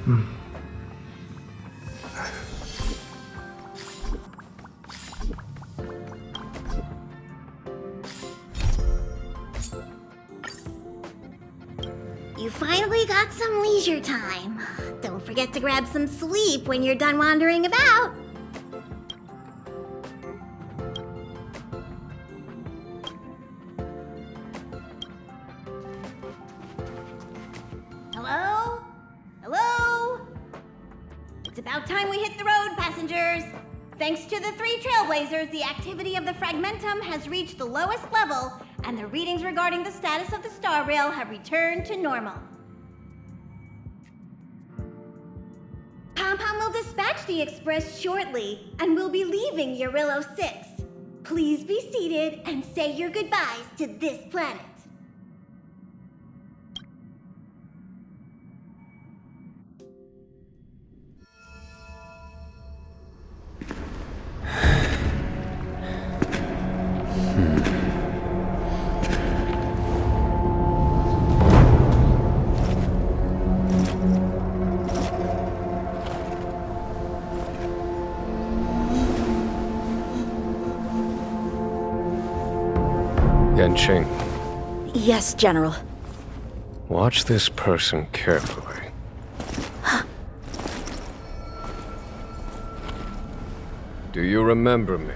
You finally got some leisure time. Don't forget to grab some sleep when you're done wandering about. Hello? Hello? It's about time we hit the road, passengers. Thanks to the 3 trailblazers, the activity of the fragmentum has reached the lowest level, and the readings regarding the status of the Star Rail have returned to normal. Compound will dispatch the Express shortly, and we'll be leaving Urilo 6. Please be seated and say your goodbyes to this planet. Yanqing, Yes, General. watch this person carefully. Do you remember me?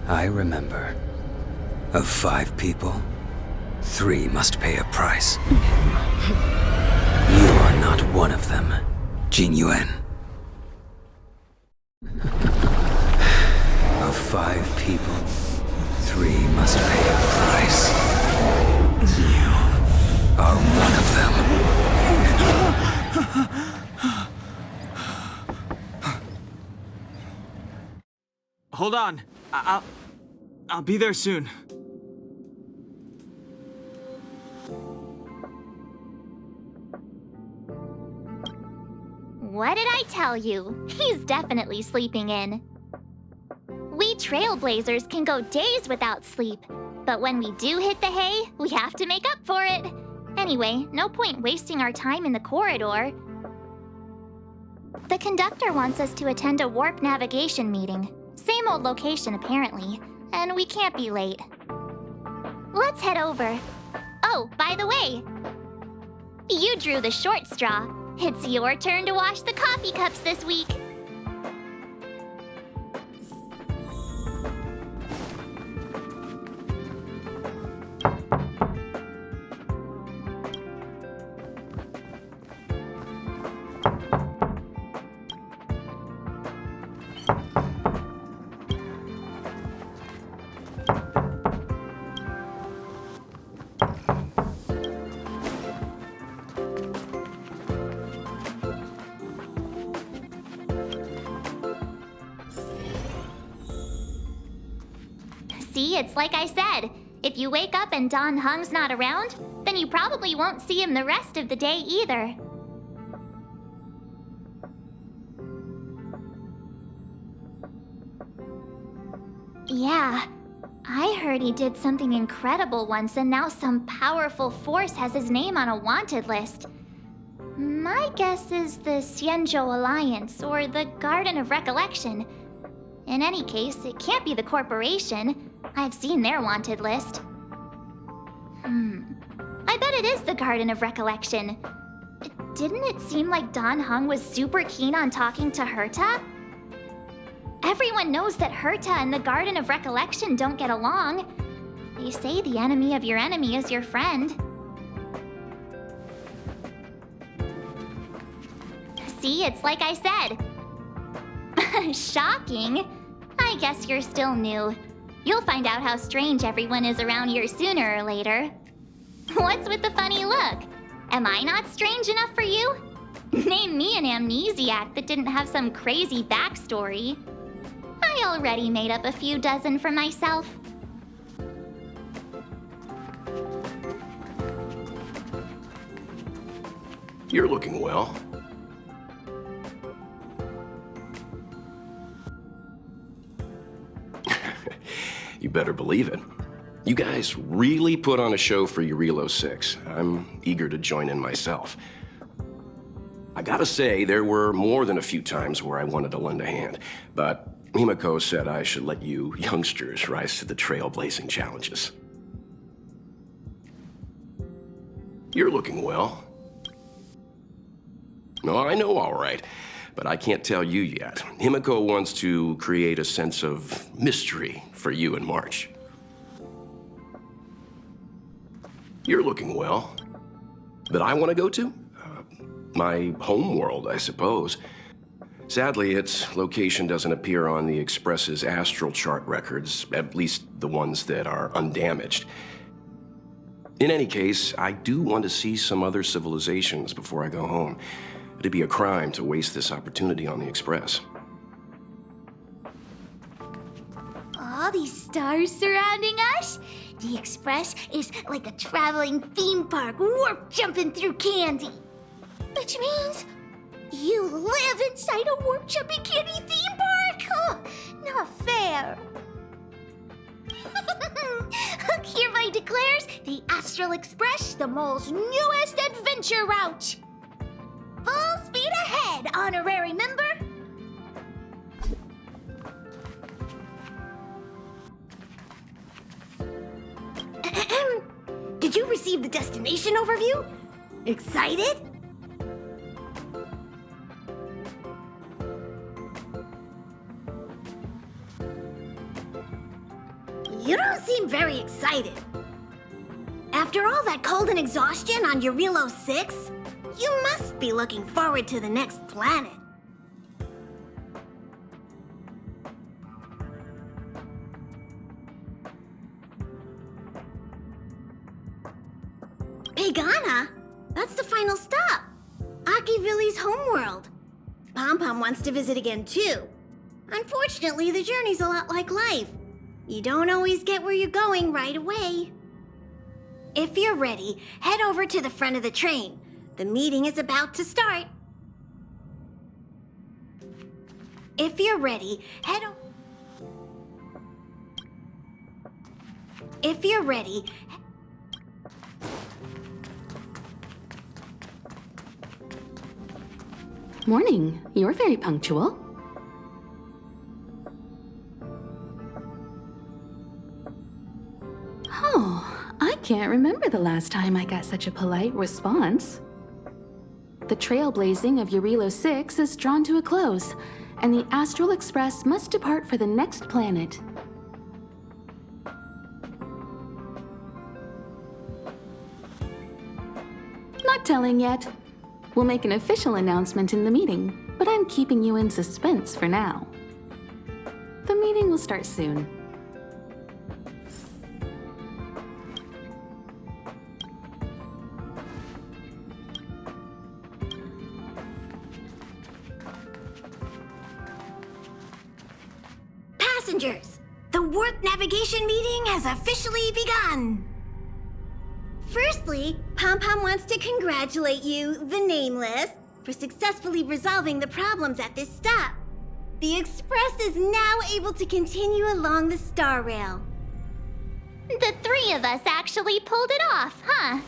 I remember. Of 5 people, 3 must pay a price. You are not one of them, Jin Yuan. Of 5 people, 3 must pay a price. You are one of them. Hold on. I'll be there soon. What did I tell you? He's definitely sleeping in. We trailblazers can go days without sleep, but when we do hit the hay, we have to make up for it. Anyway, no point wasting our time in the corridor. The conductor wants us to attend a warp navigation meeting. Same old location, apparently, and we can't be late. Let's head over. Oh, by the way, you drew the short straw. It's your turn to wash the coffee cups this week. See, it's like I said. If you wake up and Dan Heng's not around, then you probably won't see him the rest of the day either. Yeah, I heard he did something incredible once, and now some powerful force has his name on a wanted list. My guess is the Xianzhou Alliance, or the Garden of Recollection. In any case, it can't be the corporation. I've seen their wanted list. I bet it is the Garden of Recollection. Didn't it seem like Dan Heng was super keen on talking to Herta? Everyone knows that Herta and the Garden of Recollection don't get along. They say the enemy of your enemy is your friend. See, it's like I said. Shocking. I guess you're still new. You'll find out how strange everyone is around here sooner or later. What's with the funny look? Am I not strange enough for you? Name me an amnesiac that didn't have some crazy backstory. I already made up a few dozen for myself. You're looking well. You better believe it. You guys really put on a show for Urilo 6. I'm eager to join in myself. I gotta say, there were more than a few times where I wanted to lend a hand, but Himiko said I should let you youngsters rise to the trailblazing challenges. You're looking well. No, I know, all right, but I can't tell you yet. Himiko wants to create a sense of mystery for you in March. You're looking well. That I want to go to? My home world, I suppose. Sadly, its location doesn't appear on the Express's astral chart records, at least the ones that are undamaged. In any case, I do want to see some other civilizations before I go home. It'd be a crime to waste this opportunity on the Express. All these stars surrounding us? The Express is like a traveling theme park, warp jumping through candy. Which means you live inside a warp jumping candy theme park? Oh, not fair. Hereby declares the Astral Express the mole's newest adventure route. Full speed ahead, honorary member. Did you receive the destination overview? Excited? You don't seem very excited. After all that cold and exhaustion on Eurilo 6, you must be looking forward to the next planet. Pagana? That's the final stop. Akivilli's homeworld. Pom-Pom wants to visit again too. Unfortunately, the journey's a lot like life. You don't always get where you're going right away. If you're ready, head over to the front of the train. The meeting is about to start. If you're ready, head over. If you're ready, Morning. You're very punctual. Oh, I can't remember the last time I got such a polite response. The trailblazing of Eurilo 6 is drawn to a close, and the Astral Express must depart for the next planet. Not telling yet. We'll make an official announcement in the meeting, but I'm keeping you in suspense for now. The meeting will start soon. Passengers, the warp navigation meeting has officially begun. Firstly, Pom-Pom wants to congratulate you, the Nameless, for successfully resolving the problems at this stop. The Express is now able to continue along the Star Rail. The three of us actually pulled it off, huh?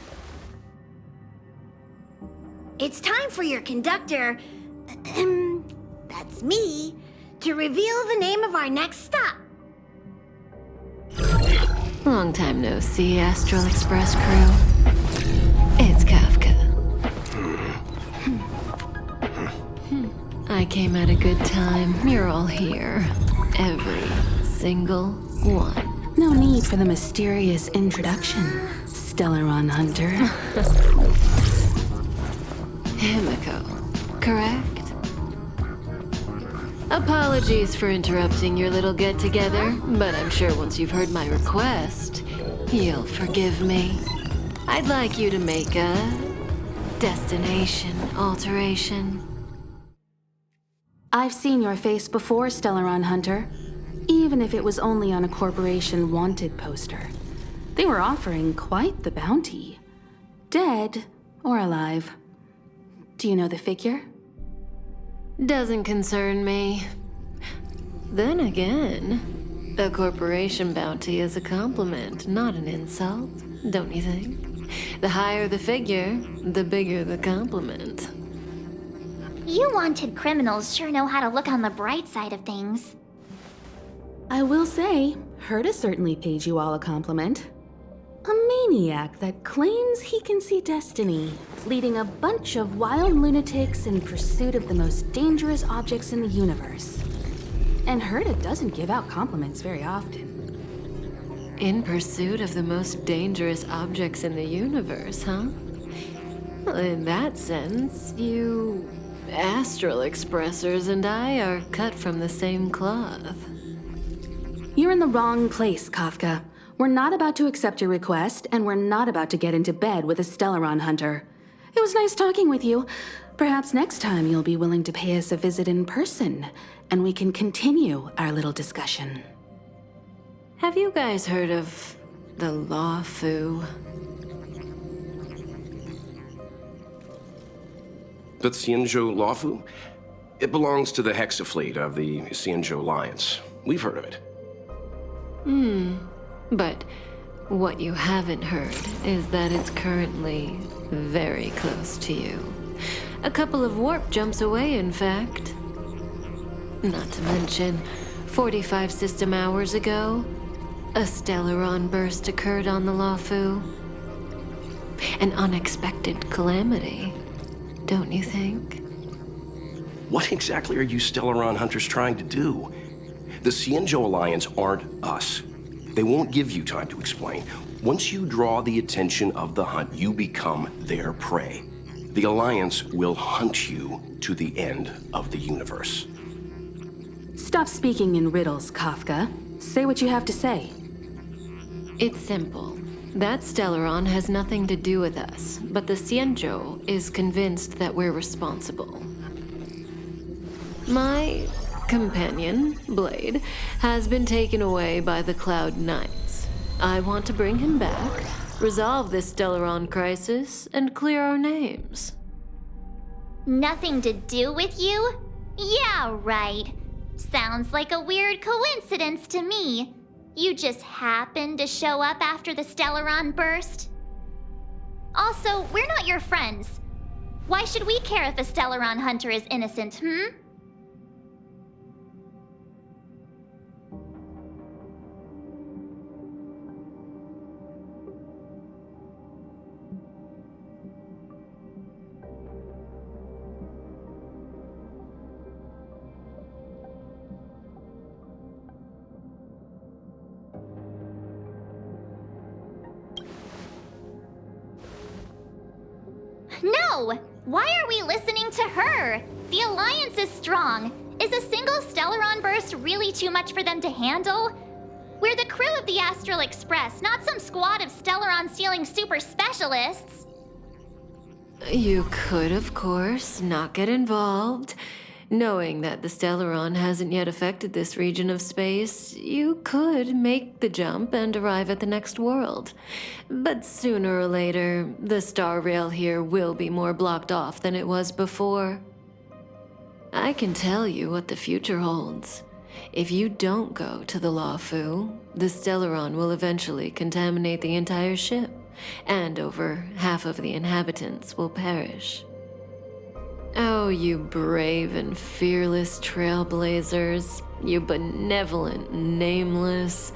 It's time for your conductor, that's me, to reveal the name of our next stop. Long time no see, Astral Express crew. It's Kafka. I came at a good time. You're all here. Every single one. No need for the mysterious introduction, Stellaron Hunter. Himiko, correct? Apologies for interrupting your little get-together, but I'm sure once you've heard my request, you'll forgive me. I'd like you to make a destination alteration. I've seen your face before, Stellaron Hunter. Even if it was only on a corporation wanted poster. They were offering quite the bounty. Dead or alive. Do you know the figure? Doesn't concern me. Then again, a corporation bounty is a compliment, not an insult, don't you think? The higher the figure, the bigger the compliment. You wanted criminals sure know how to look on the bright side of things. I will say, Herta certainly paid you all a compliment. A maniac that claims he can see destiny, leading a bunch of wild lunatics in pursuit of the most dangerous objects in the universe. And Herta doesn't give out compliments very often. In pursuit of the most dangerous objects in the universe, huh? Well, in that sense, you Astral Expressers and I are cut from the same cloth. You're in the wrong place, Kafka. We're not about to accept your request, and we're not about to get into bed with a Stellaron hunter. It was nice talking with you. Perhaps next time you'll be willing to pay us a visit in person, and we can continue our little discussion. Have you guys heard of the Law Fu? The Xianzhou Lawfu? It belongs to the Hexafleet of the Xianzhou Alliance. We've heard of it. But what you haven't heard is that it's currently very close to you. A couple of warp jumps away, in fact. Not to mention, 45 system hours ago, a Stellaron burst occurred on the Lawfu. An unexpected calamity, don't you think? What exactly are you Stellaron hunters trying to do? The Xianzhou Alliance aren't us. They won't give you time to explain. Once you draw the attention of the hunt, you become their prey. The Alliance will hunt you to the end of the universe. Stop speaking in riddles, Kafka. Say what you have to say. It's simple. That Stellaron has nothing to do with us, but the Xianzhou is convinced that we're responsible. My companion, Blade, has been taken away by the Cloud Knights. I want to bring him back, resolve this Stellaron crisis, and clear our names. Nothing to do with you? Yeah, right. Sounds like a weird coincidence to me. You just happened to show up after the Stellaron burst? Also, we're not your friends. Why should we care if a Stellaron hunter is innocent, No! Why are we listening to her? The Alliance is strong. Is a single Stellaron burst really too much for them to handle? We're the crew of the Astral Express, not some squad of Stellaron-stealing super specialists. You could, of course, not get involved. Knowing that the Stellaron hasn't yet affected this region of space, you could make the jump and arrive at the next world. But sooner or later, the Star Rail here will be more blocked off than it was before. I can tell you what the future holds. If you don't go to the Lawfu, the Stellaron will eventually contaminate the entire ship, and over half of the inhabitants will perish. Oh, you brave and fearless trailblazers, you benevolent nameless.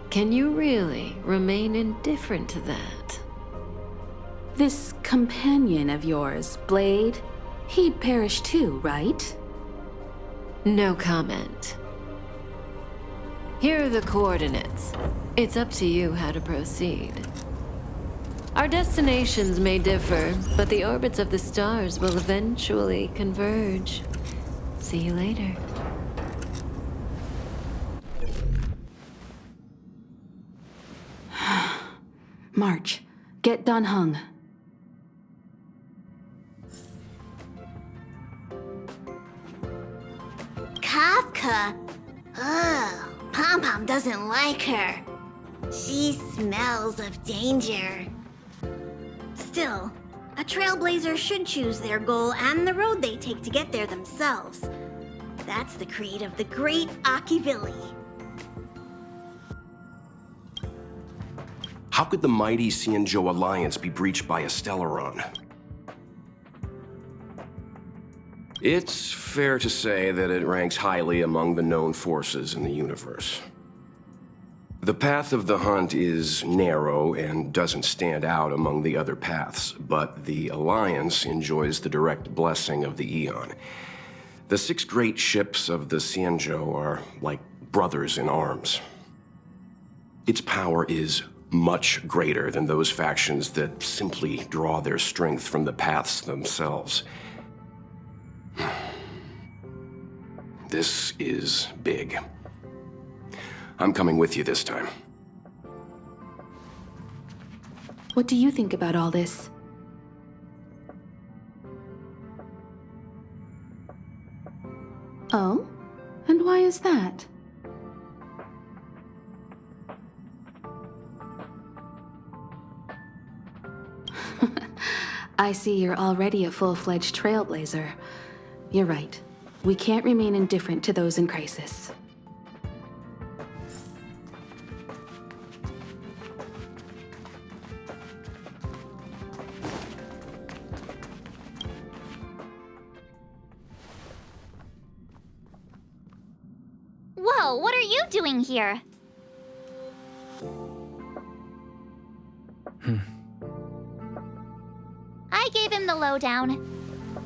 Can you really remain indifferent to that? This companion of yours, Blade, he'd perish too, right? No comment. Here are the coordinates. It's up to you how to proceed. Our destinations may differ, but the orbits of the stars will eventually converge. See you later. March, get done hung. Kafka? Ugh, Pom-Pom doesn't like her. She smells of danger. Still, a trailblazer should choose their goal and the road they take to get there themselves. That's the creed of the great Akivilli. How could the mighty Xianzhou Alliance be breached by a Stellaron? It's fair to say that it ranks highly among the known forces in the universe. The path of the hunt is narrow and doesn't stand out among the other paths, but the Alliance enjoys the direct blessing of the Eon. The 6 great ships of the Xianzhou are like brothers in arms. Its power is much greater than those factions that simply draw their strength from the paths themselves. This is big. I'm coming with you this time. What do you think about all this? Oh? And why is that? I see you're already a full-fledged trailblazer. You're right. We can't remain indifferent to those in crisis. Whoa, what are you doing here? I gave him the lowdown.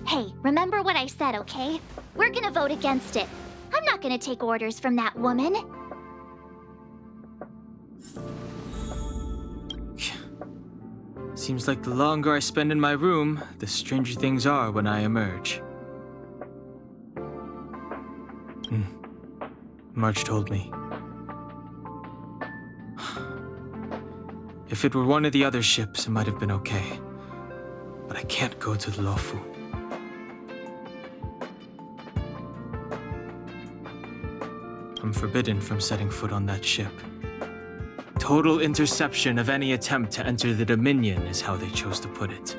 Hey, remember what I said, okay? We're gonna vote against it. I'm not gonna take orders from that woman. Seems like the longer I spend in my room, the stranger things are when I emerge. March told me. If it were one of the other ships, it might have been okay. But I can't go to the Luofu. I'm forbidden from setting foot on that ship. Total interception of any attempt to enter the Dominion is how they chose to put it.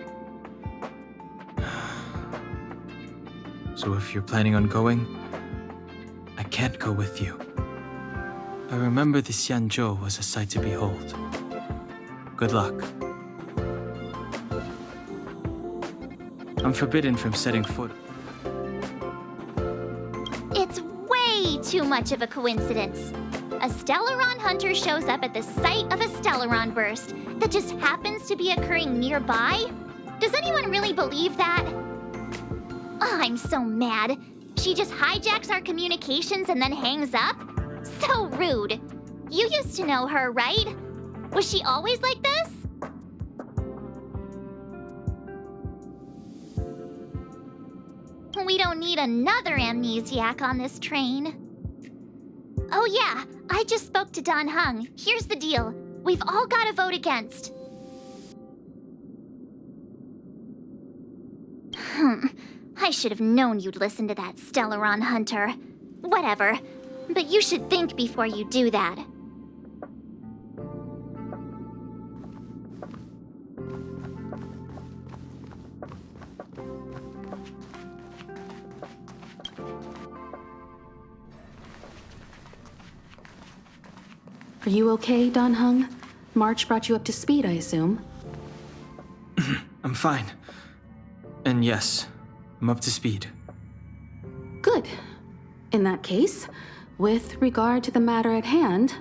So if you're planning on going, I can't go with you. I remember the Xianzhou was a sight to behold. Good luck. I'm forbidden from setting foot. It's way too much of a coincidence. A Stellaron hunter shows up at the site of a Stellaron burst that just happens to be occurring nearby? Does anyone really believe that? Oh, I'm so mad. She just hijacks our communications and then hangs up? So rude. You used to know her, right? Was she always like this? We don't need another amnesiac on this train. Oh yeah, I just spoke to Don Hung. Here's the deal. We've all got to vote against. I should have known you'd listen to that Stellaron hunter. Whatever, but you should think before you do that. Are you okay, Don Hung? March brought you up to speed, I assume. I'm fine. And yes, I'm up to speed. Good. In that case, with regard to the matter at hand,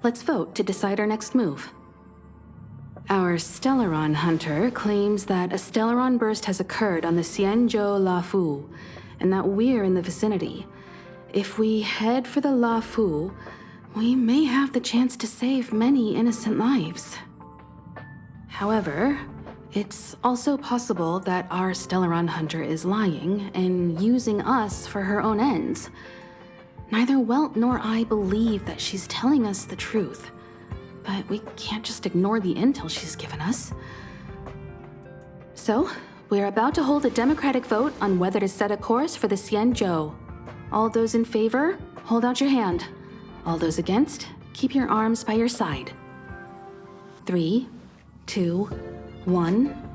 let's vote to decide our next move. Our Stellaron hunter claims that a Stellaron burst has occurred on the Xianzhou Luofu, and that we're in the vicinity. If we head for the Luofu, we may have the chance to save many innocent lives. However, it's also possible that our Stellaron hunter is lying and using us for her own ends. Neither Welt nor I believe that she's telling us the truth, but we can't just ignore the intel she's given us. So, we're about to hold a democratic vote on whether to set a course for the Xianzhou. All those in favor, hold out your hand. All those against, keep your arms by your side. 3, 2, 1.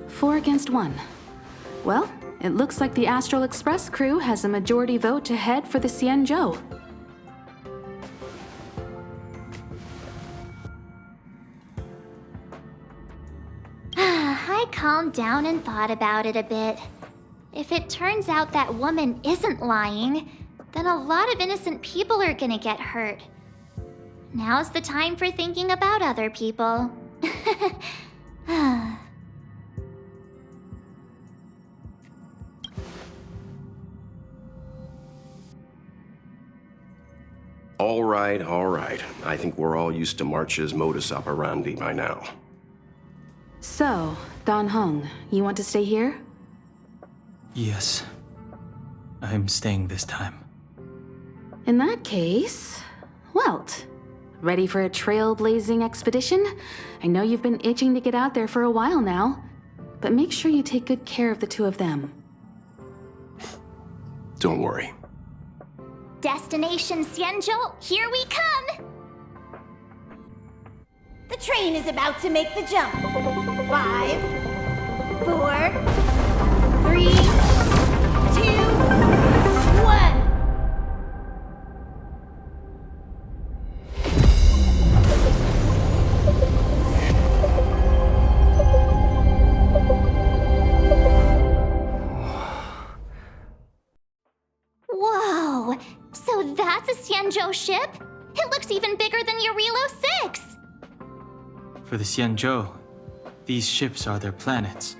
Four against 1. Well, it looks like the Astral Express crew has a majority vote to head for the Xianzhou. I calmed down and thought about it a bit. If it turns out that woman isn't lying, then a lot of innocent people are gonna get hurt. Now's the time for thinking about other people. All right, all right. I think we're all used to March's modus operandi by now. So, Don Hung, you want to stay here? Yes. I'm staying this time. In that case, Welt, ready for a trailblazing expedition? I know you've been itching to get out there for a while now, but make sure you take good care of the two of them. Don't worry. Destination Xianzhou, here we come! The train is about to make the jump. 5, 4, 3, 2, 1. Whoa! So that's a Xianzhou ship? It looks even bigger than Eurilo 6! For the Xianzhou, these ships are their planets.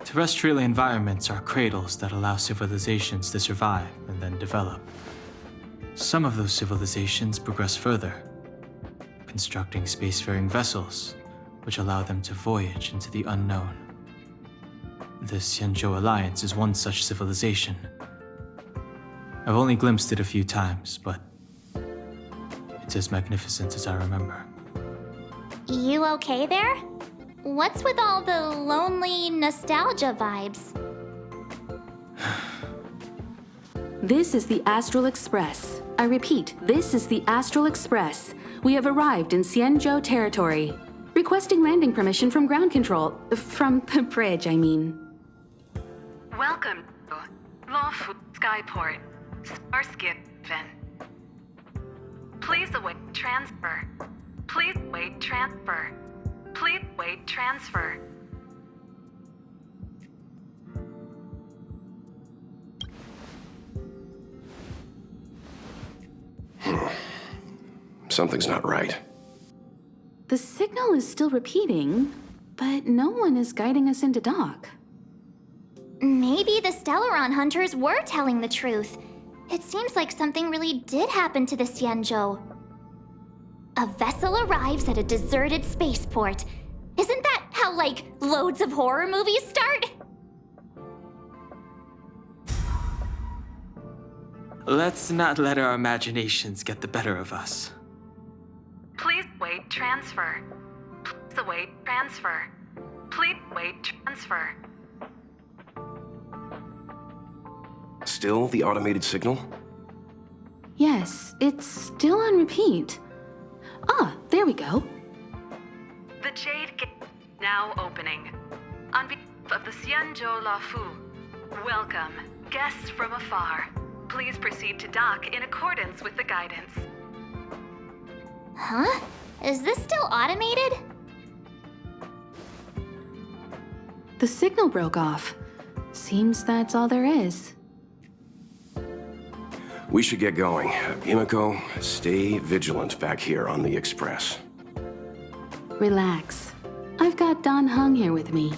Terrestrial environments are cradles that allow civilizations to survive and then develop. Some of those civilizations progress further, constructing spacefaring vessels, which allow them to voyage into the unknown. The Xianzhou Alliance is one such civilization. I've only glimpsed it a few times, but it's as magnificent as I remember. You okay there? What's with all the lonely nostalgia vibes? This is the Astral Express. I repeat, this is the Astral Express. We have arrived in Xianzhou territory. Requesting landing permission from ground control. From the bridge, I mean. Welcome to Lawfu Skyport, Starship. Please await transfer. Please wait transfer. Please wait transfer. Something's not right. The signal is still repeating, but no one is guiding us into dock. Maybe the Stellaron hunters were telling the truth. It seems like something really did happen to the Xianzhou. A vessel arrives at a deserted spaceport. Isn't that how, like, loads of horror movies start? Let's not let our imaginations get the better of us. Please wait transfer. Please await transfer. Please wait transfer. Still the automated signal? Yes, it's still on repeat. Ah, there we go. The Jade Gate now opening. On behalf of the Xianzhou Lafu, welcome, guests from afar. Please proceed to dock in accordance with the guidance. Huh? Is this still automated? The signal broke off. Seems that's all there is. We should get going. Himiko, stay vigilant back here on the Express. Relax. I've got Don Hung here with me.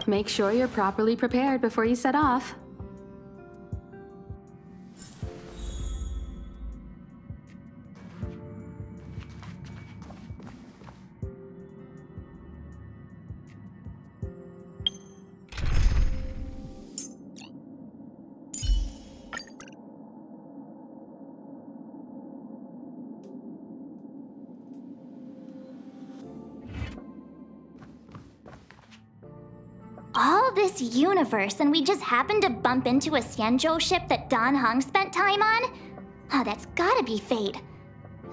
Make sure you're properly prepared before you set off. All this universe, and we just happened to bump into a Xianzhou ship that Don Hung spent time on? Oh, that's gotta be fate.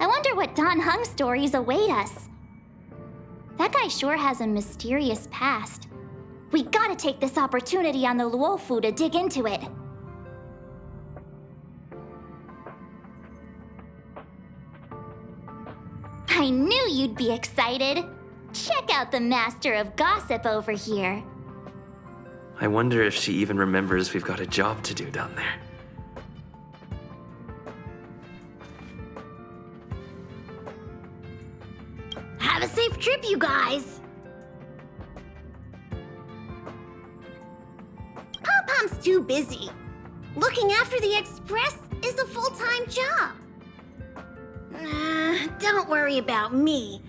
I wonder what Don Hung stories await us. That guy sure has a mysterious past. We gotta take this opportunity on the Luofu to dig into it. I knew you'd be excited. Check out the master of gossip over here. I wonder if she even remembers we've got a job to do down there. Have a safe trip, you guys! Pom-Pom's too busy. Looking after the Express is a full-time job. Don't worry about me.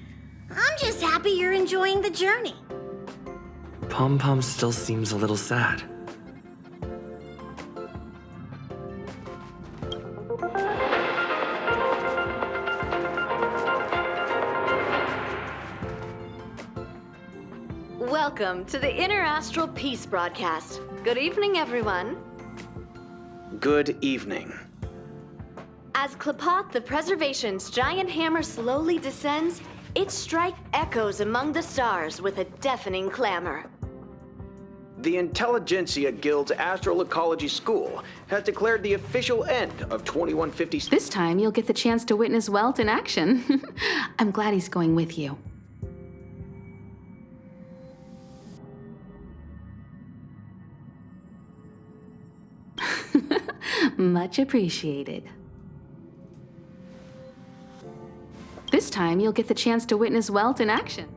I'm just happy you're enjoying the journey. Pom Pom still seems a little sad. Welcome to the Interastral Peace broadcast. Good evening, everyone. Good evening. As Klapoth, the Preservation's giant hammer slowly descends, its strike echoes among the stars with a deafening clamor. The Intelligentsia Guild's Astral Ecology School has declared the official end of 2150. This time you'll get the chance to witness Welt in action. I'm glad he's going with you. Much appreciated. This time you'll get the chance to witness Welt in action.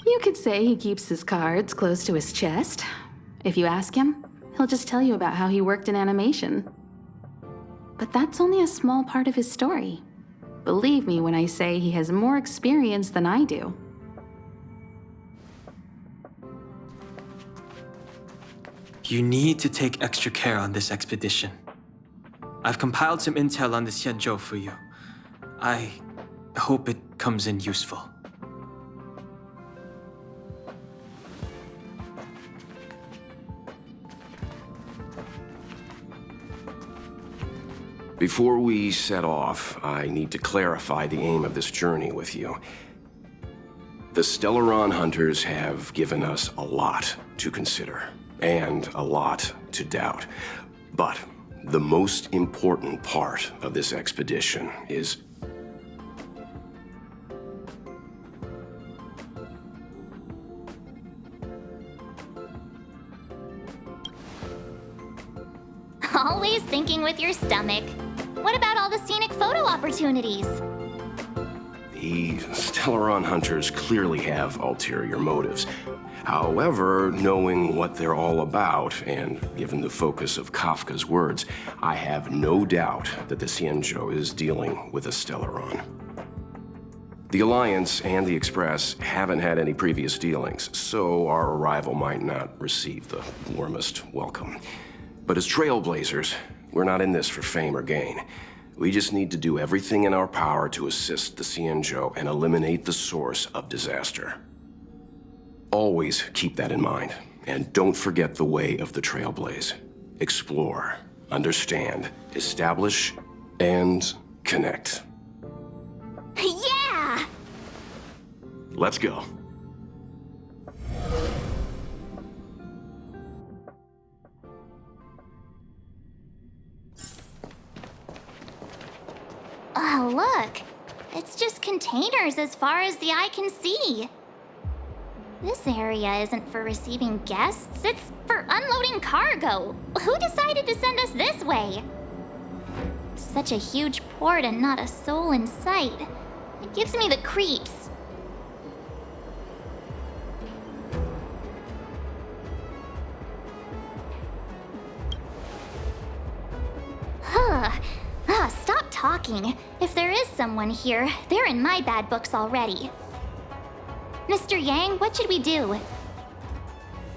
You could say he keeps his cards close to his chest. If you ask him, he'll just tell you about how he worked in animation. But that's only a small part of his story. Believe me when I say he has more experience than I do. You need to take extra care on this expedition. I've compiled some intel on the Xianzhou for you. I hope it comes in useful. Before we set off, I need to clarify the aim of this journey with you. The Stellaron hunters have given us a lot to consider, and a lot to doubt. But the most important part of this expedition is... Always thinking with your stomach. What about all the scenic photo opportunities? The Stellaron hunters clearly have ulterior motives. However, knowing what they're all about, and given the focus of Kafka's words, I have no doubt that the Xianzhou is dealing with a Stellaron. The Alliance and the Express haven't had any previous dealings, so our arrival might not receive the warmest welcome. But as trailblazers, we're not in this for fame or gain. We just need to do everything in our power to assist the Xianzhou and eliminate the source of disaster. Always keep that in mind, and don't forget the way of the Trailblaze. Explore, understand, establish, and connect. Yeah! Let's go. Oh, look. It's just containers as far as the eye can see. This area isn't for receiving guests, it's for unloading cargo. Who decided to send us this way? Such a huge port and not a soul in sight. It gives me the creeps. Stop talking. If there is someone here, they're in my bad books already. Mr. Yang, what should we do?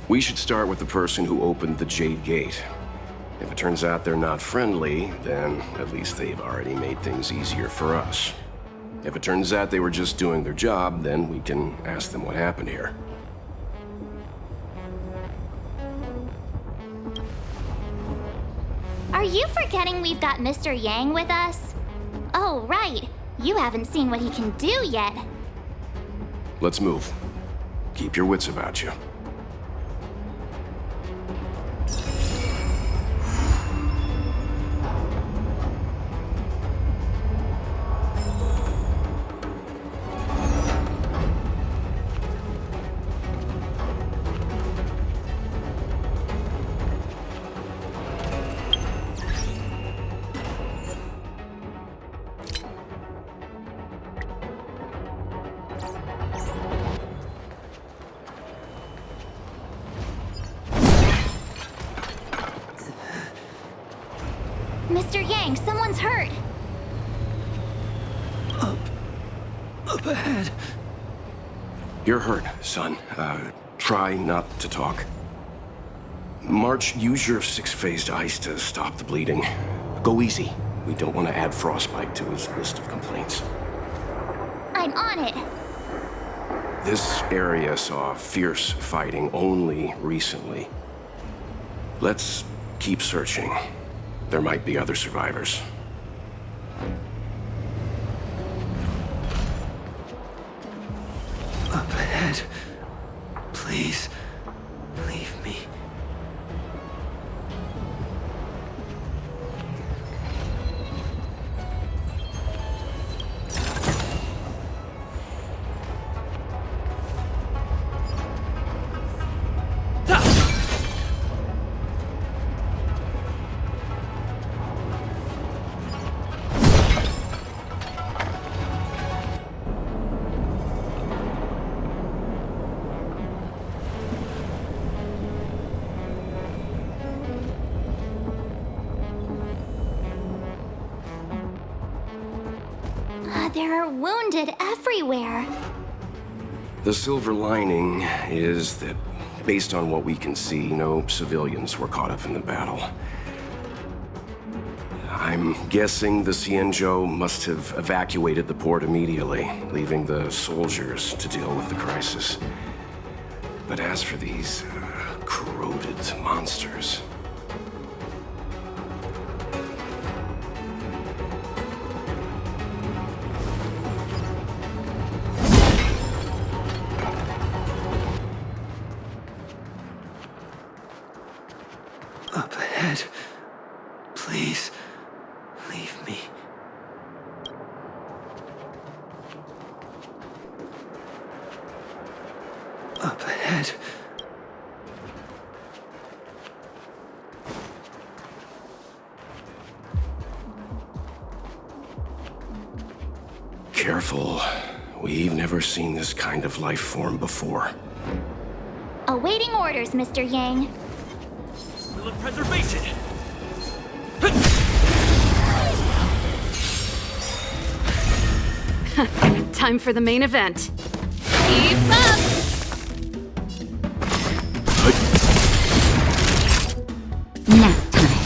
We should start with the person who opened the Jade Gate. If it turns out they're not friendly, then at least they've already made things easier for us. If it turns out they were just doing their job, then we can ask them what happened here. Are you forgetting we've got Mr. Yang with us? Oh, right. You haven't seen what he can do yet. Let's move. Keep your wits about you. Mr. Yang, someone's hurt. Up ahead. You're hurt, son. Try not to talk. March, use your 6-phased ice to stop the bleeding. Go easy. We don't want to add frostbite to his list of complaints. I'm on it. This area saw fierce fighting only recently. Let's keep searching. There might be other survivors. Up ahead. Please, leave me. There are wounded everywhere. The silver lining is that, based on what we can see, no civilians were caught up in the battle. I'm guessing the Xianzhou must have evacuated the port immediately, leaving the soldiers to deal with the crisis. But as for these corroded monsters... Up ahead. Please, leave me. Up ahead. Careful. We've never seen this kind of life form before. Awaiting orders, Mr. Yang. Preservation! Time for the main event. Keep up! Nap time.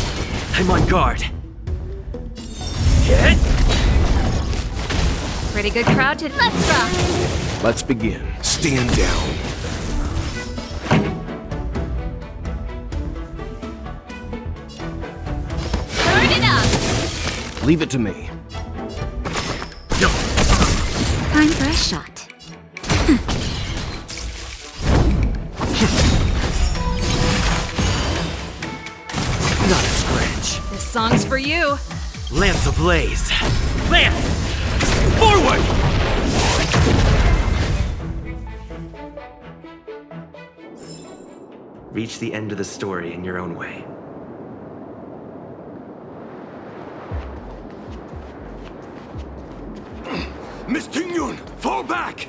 I'm on guard. Hit! Pretty good crowd to... Let's rock! Let's begin. Stand down. Turn it up! Leave it to me. Time for a shot. Not a scratch. This song's for you. Lance ablaze. Lance! Forward! Reach the end of the story in your own way. Miss Tingyun, fall back!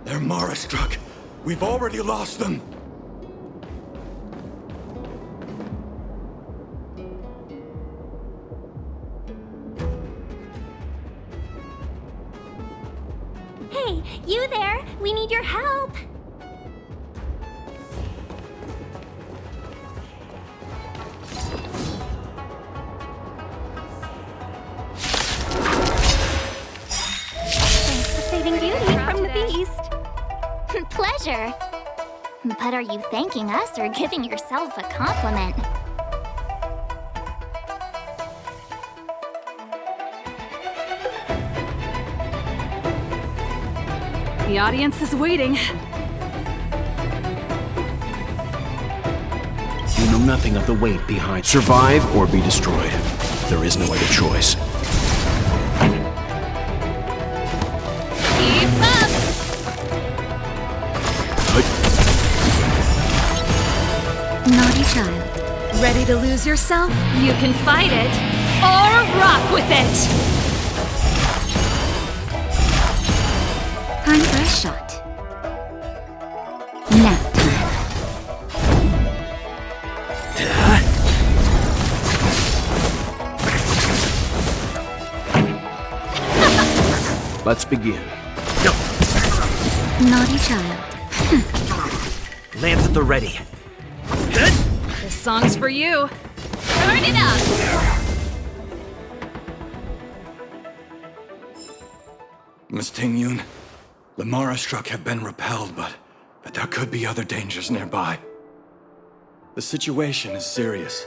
They're Mara struck. We've already lost them. Hey, you there? We need your help. Thanks for saving beauty from the beast. Pleasure. But are you thanking us or giving yourself a compliment? The audience is waiting. You know nothing of the weight behind. Survive or be destroyed. There is no other choice. Keep up! Naughty child. Ready to lose yourself? You can fight it, or rock with it! Time for a shot. Nap time. Let's begin. Naughty child. Lance at the ready. This song's for you. Turn it up! Miss Ting-yun, the Marastruck have been repelled, but there could be other dangers nearby. The situation is serious.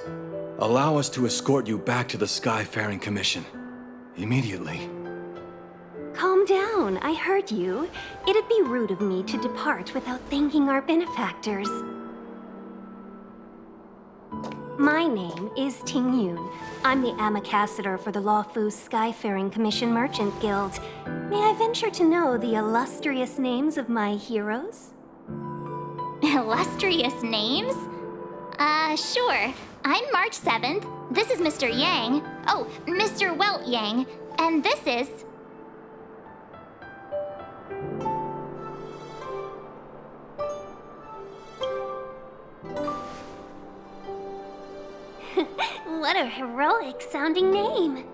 Allow us to escort you back to the Skyfaring Commission. Immediately. Calm down, I heard you. It'd be rude of me to depart without thanking our benefactors. My name is Ting-yun. I'm the ambassador for the Luofu Skyfaring Commission Merchant Guild. May I venture to know the illustrious names of my heroes? Illustrious names? Sure. I'm March 7th. This is Mr. Yang. Oh, Mr. Welt Yang. And this is... What a heroic-sounding name.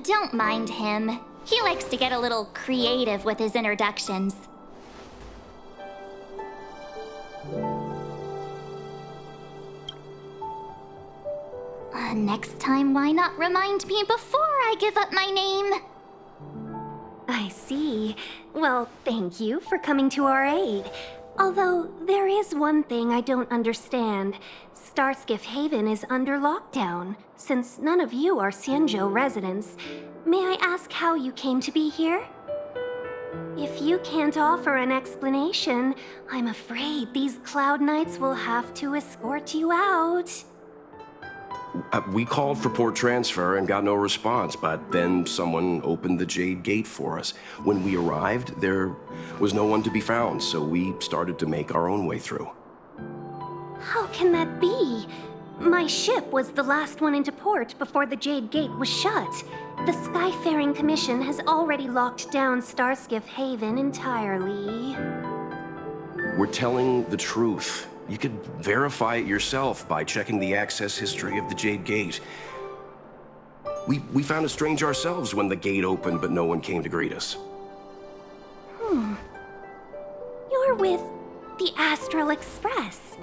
Don't mind him. He likes to get a little creative with his introductions. Next time, why not remind me before I give up my name? I see. Well, thank you for coming to our aid. Although, there is one thing I don't understand. Starskiff Haven is under lockdown. Since none of you are Xianzhou residents, may I ask how you came to be here? If you can't offer an explanation, I'm afraid these Cloud Knights will have to escort you out. We called for port transfer and got no response, but then someone opened the Jade Gate for us. When we arrived, there was no one to be found, so we started to make our own way through. How can that be? My ship was the last one into port before the Jade Gate was shut. The Skyfaring Commission has already locked down Starskiff Haven entirely. We're telling the truth. You could verify it yourself by checking the access history of the Jade Gate. We found it strange ourselves when the gate opened, but no one came to greet us. You're with the Astral Express.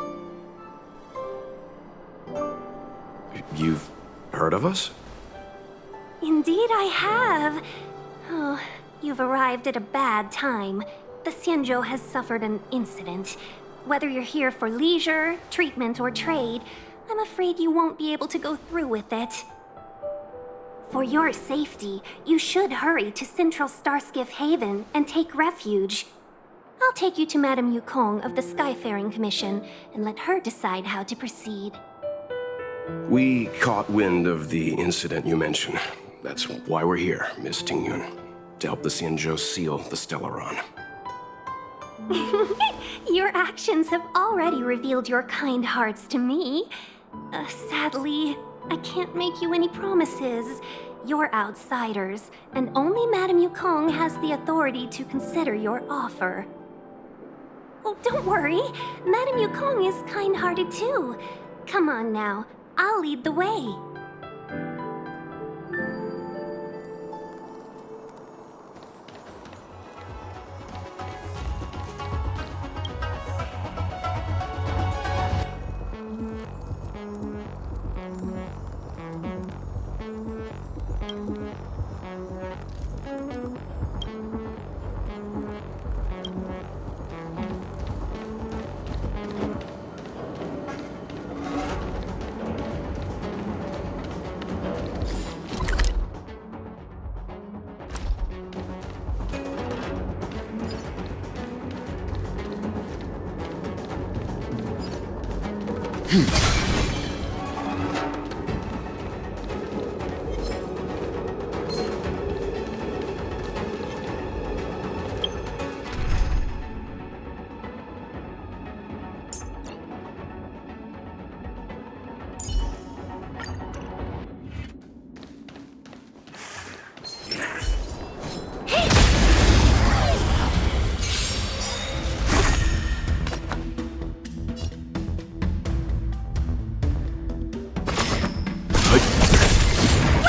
You've heard of us? Indeed I have. Oh, you've arrived at a bad time. The Xianzhou has suffered an incident. Whether you're here for leisure, treatment, or trade, I'm afraid you won't be able to go through with it. For your safety, you should hurry to Central Starskiff Haven and take refuge. I'll take you to Madame Yukong of the Skyfaring Commission and let her decide how to proceed. We caught wind of the incident you mentioned. That's why we're here, Miss Ting-yun, to help the Xianzhou seal the Stellaron. Your actions have already revealed your kind hearts to me. Sadly, I can't make you any promises. You're outsiders, and only Madame Yukong has the authority to consider your offer. Oh, don't worry. Madame Yukong is kind-hearted too. Come on now, I'll lead the way. What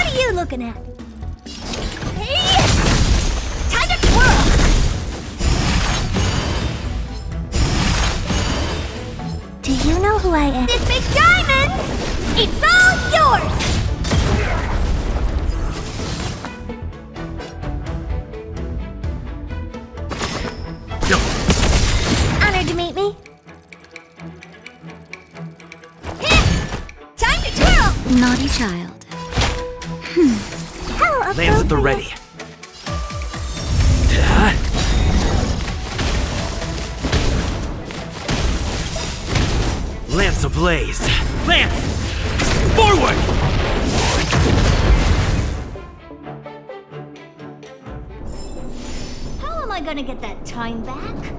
are you looking at? Hey! Time to twirl! Do you know who I am? This big diamond! It's all yours! Honored to meet me. Time to twirl! Naughty child. How Lands at the ready. Lance ablaze. Lance! Forward! How am I gonna get that time back?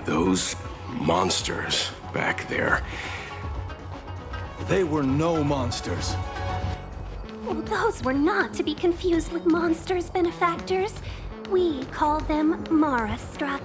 Those monsters back there. They were no monsters. Oh, those were not to be confused with monsters, benefactors. We call them Mara-struck.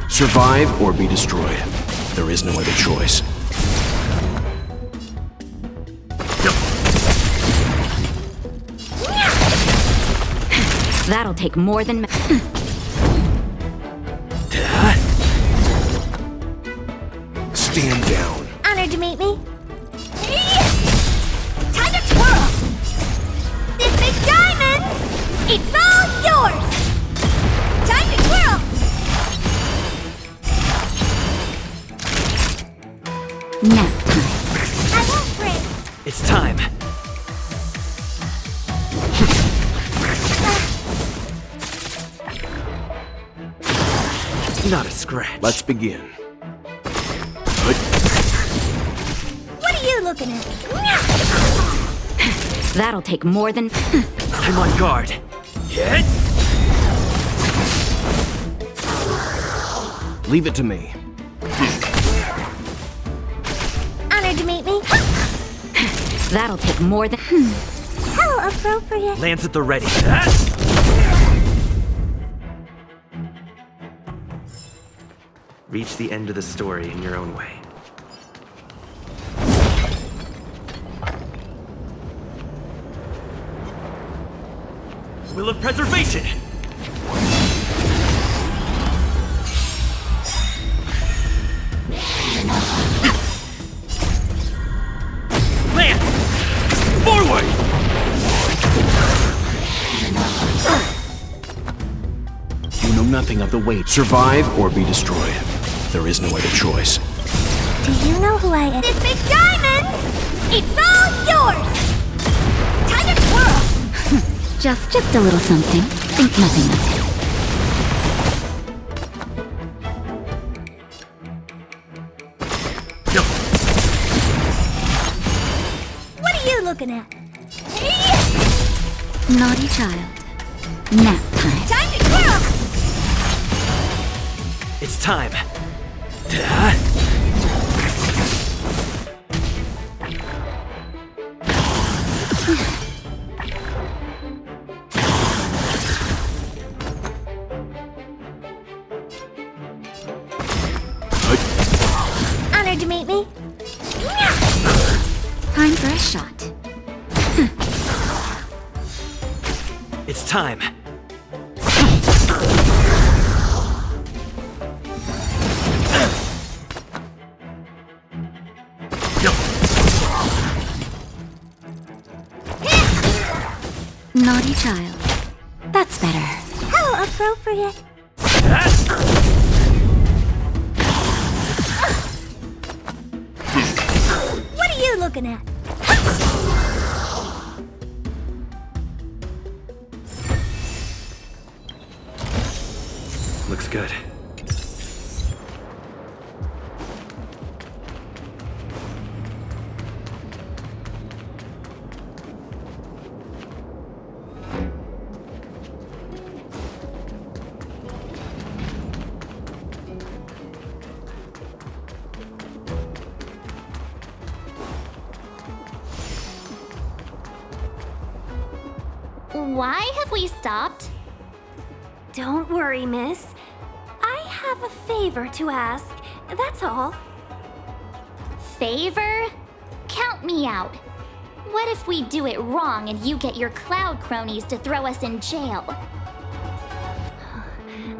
Survive or be destroyed. There is no other choice. That'll take more than... Stand down. Honored to meet me. Time to twirl! This big diamond! It's all yours! Time to twirl! Nap time. I won't break. It's time. Not a scratch. Let's begin. What are you looking at? That'll take more than... I'm on guard. Hit! Leave it to me. Honored to meet me. That'll take more than... How appropriate. Lance at the ready. Reach the end of the story in your own way. Will of Preservation! Lance! Forward! You know nothing of the weight. Survive or be destroyed. There is no other choice. Do you know who I am? This big diamond! It's all yours! Time to twirl! Just a little something. Think nothing of it. What are you looking at? Naughty child. Nap time. Time to twirl! It's time. Honored to meet me. Time for a shot. It's time. Naughty child. That's better. How appropriate. What are you looking at? Looks good. Why have we stopped? Don't worry, miss. I have a favor to ask, that's all. Favor? Count me out. What if we do it wrong and you get your cloud cronies to throw us in jail?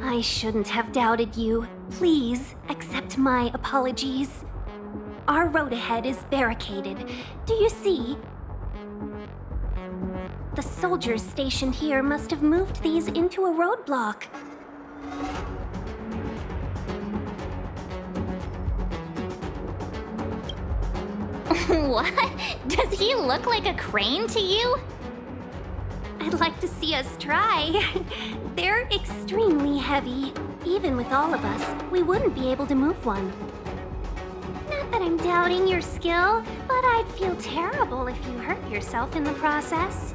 I shouldn't have doubted you. Please accept my apologies. Our road ahead is barricaded. Do you see? The soldiers stationed here must have moved these into a roadblock. What? Does he look like a crane to you? I'd like to see us try. They're extremely heavy. Even with all of us, we wouldn't be able to move one. Not that I'm doubting your skill, but I'd feel terrible if you hurt yourself in the process.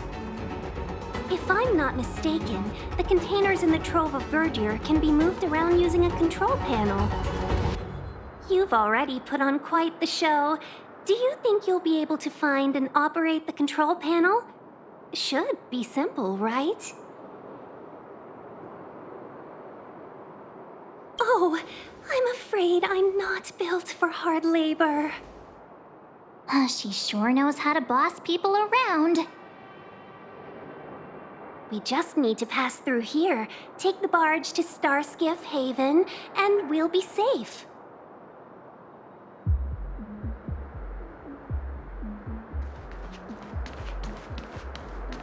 If I'm not mistaken, the containers in the Trove of Verdure can be moved around using a control panel. You've already put on quite the show. Do you think you'll be able to find and operate the control panel? Should be simple, right? Oh, I'm afraid I'm not built for hard labor. She sure knows how to boss people around. We just need to pass through here, take the barge to Starskiff Haven, and we'll be safe.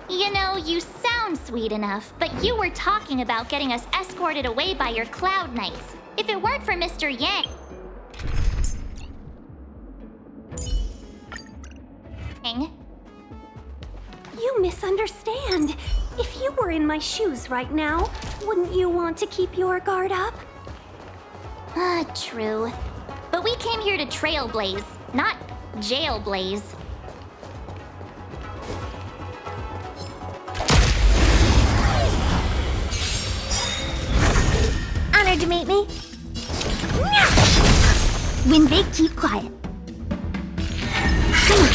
You know, you sound sweet enough, but you were talking about getting us escorted away by your Cloud Knights. If it weren't for Mr. Yang... You misunderstand. If you were in my shoes right now, wouldn't you want to keep your guard up? True. But we came here to trailblaze, not jailblaze. Honored to meet me. Win big, keep quiet. Come on.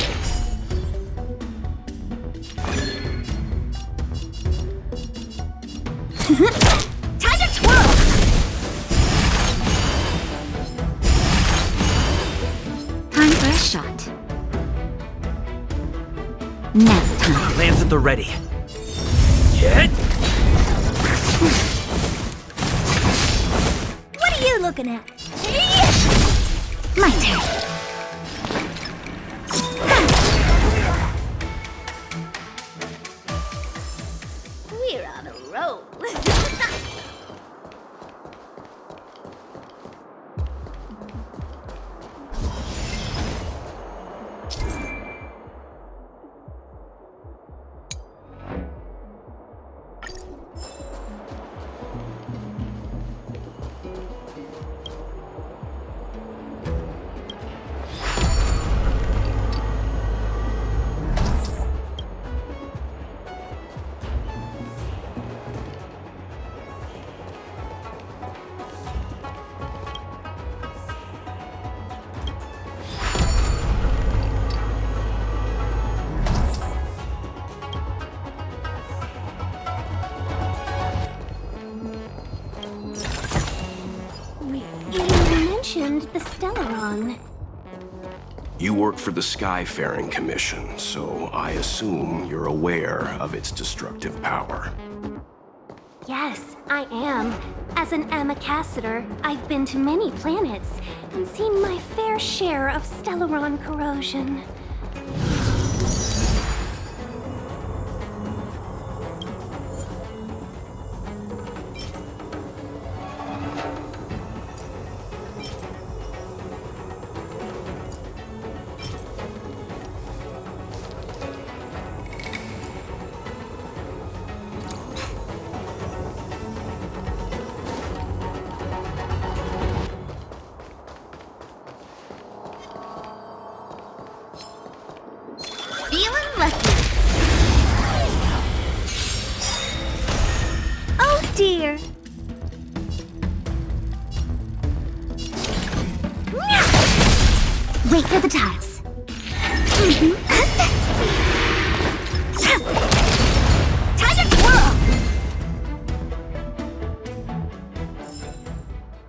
Time to twirl! Time for a shot. Nap time. Lands at the ready. Hit! What are you looking at? My turn. We're on a roll. The Stellaron. You work for the Skyfaring Commission, so I assume you're aware of its destructive power. Yes, I am. As an ambassador, I've been to many planets and seen my fair share of Stellaron corrosion. Feeling lucky. Oh dear. Wait for the tiles. Time to twirl.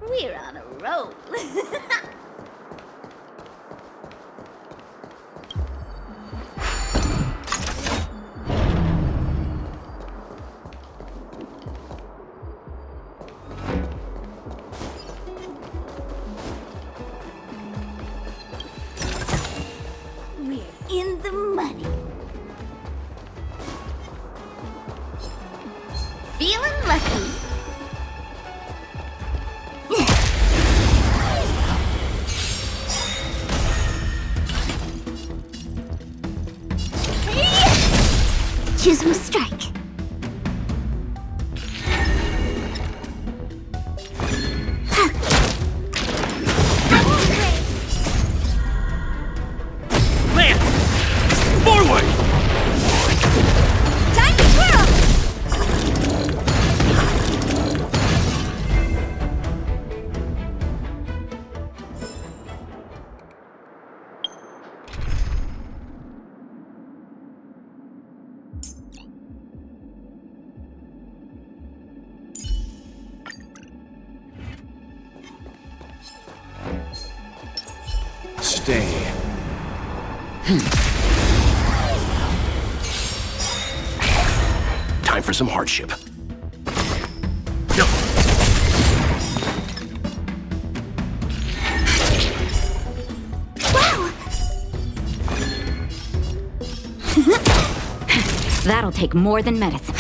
We're on a roll. In the money. Feeling lucky. Choose when to strike. Stay. Time for some hardship. Wow! That'll take more than medicine.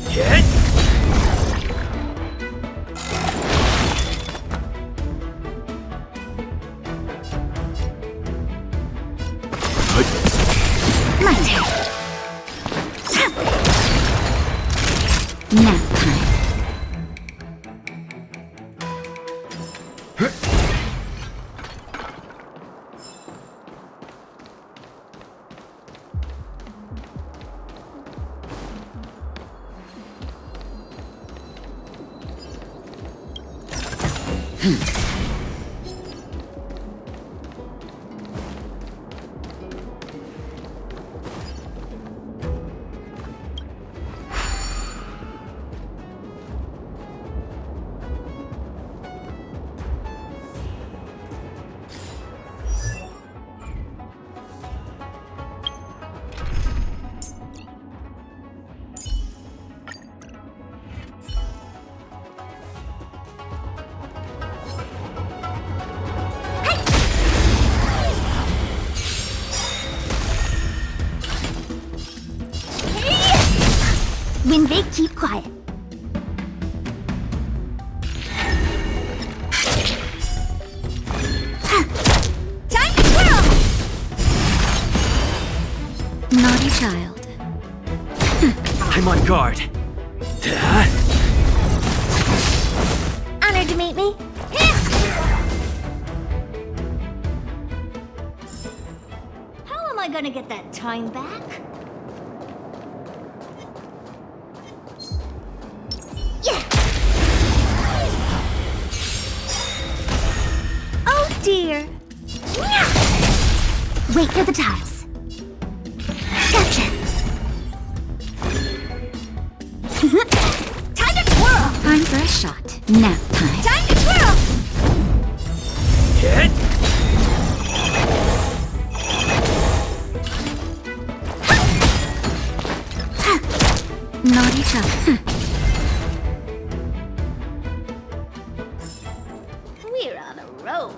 Hit! My turn. Nap time. When they keep quiet. Time to twirl! Naughty child. I'm on guard. Honored to meet me. How am I gonna get that time back? Oh dear. Wait for the tiles. Gotcha. Time to twirl. Time for a shot. Nap time. Time to twirl. Hit. Naughty child. We're on a roll.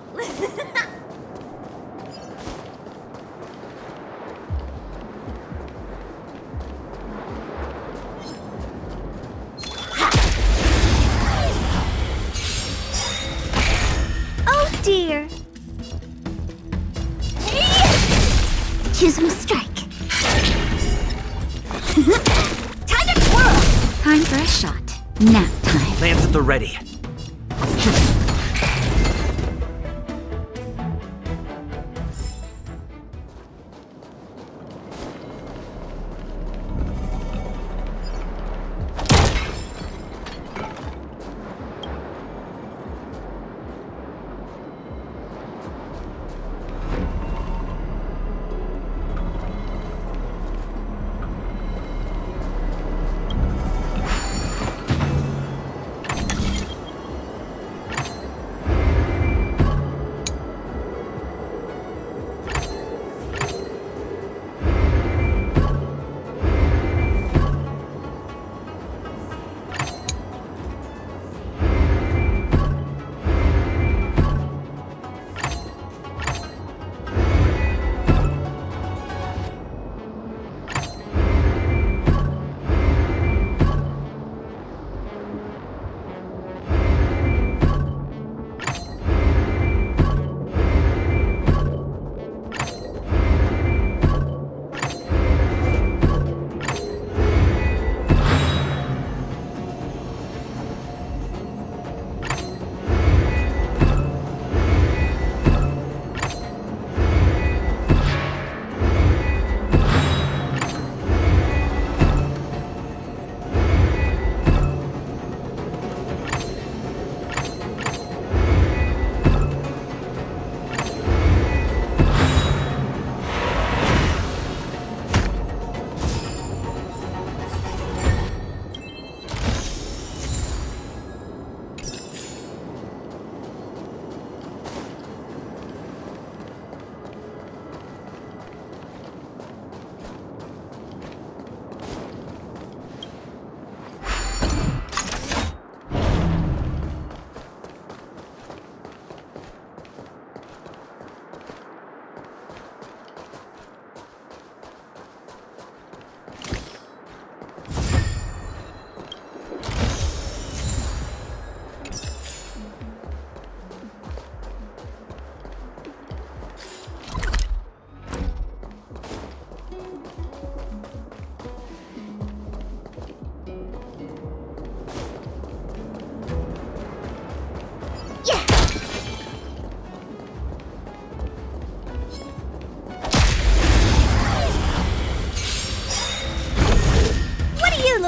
Oh dear. Chisel strike. Time to twirl. Time for a shot. Nap time. Lance at the ready.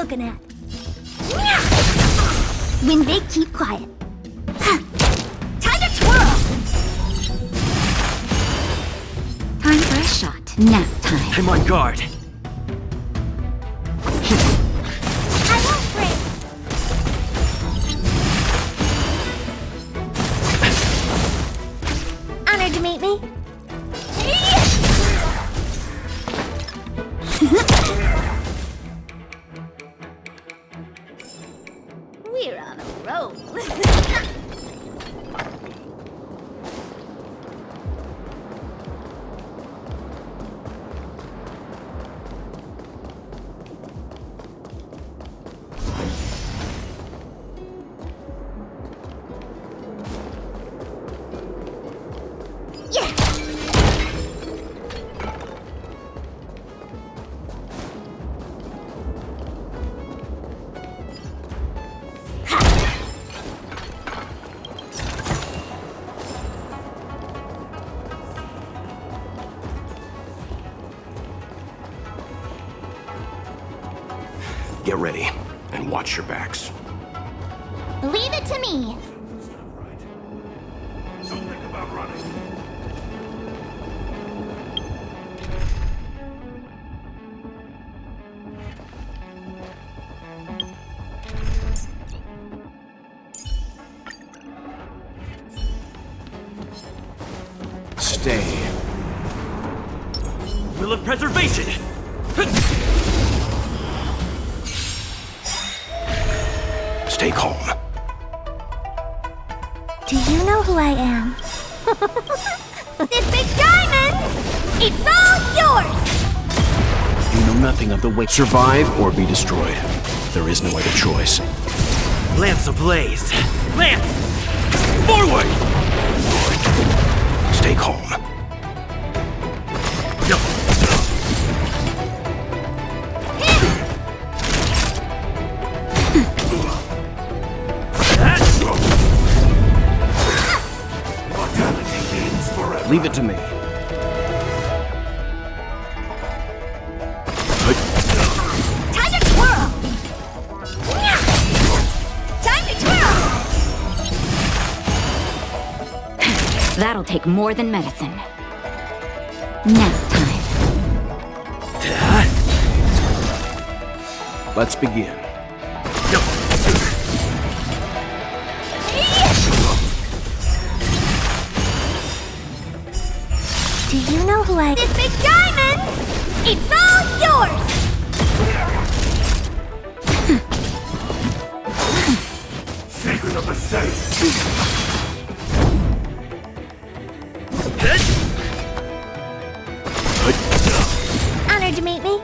looking at? When they keep quiet. Nap time. I'm on guard. I won't break. Honored to meet me. We're on a roll. Get ready, and watch your backs. Leave it to me. Something about running. Stay. Will of preservation! Stay calm. Do you know who I am? This big diamond! It's all yours! You know nothing of the way. Survive or be destroyed. There is no other choice. Lance ablaze! Lance! Forward! Stay calm. Leave it to me. Time to twirl! Time to twirl! That'll take more than medicine. Nap time. Let's begin. Do you know who I... This big diamond! It's all yours! Secret of the safe. Honored to meet me.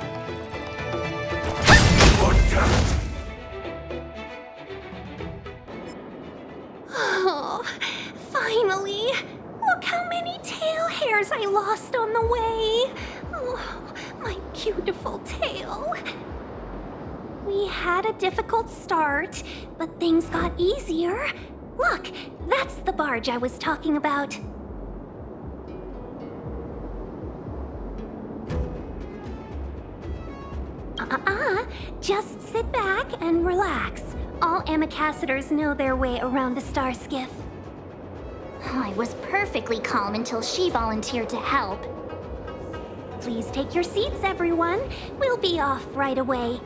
Oh, finally! Look how many tail hairs I lost on the way! Oh, my beautiful tail. We had a difficult start, but things got easier. Look, that's the barge I was talking about. Just sit back and relax. All Amicacetors know their way around a star skiff. I was perfectly calm until she volunteered to help. Please take your seats, everyone. We'll be off right away.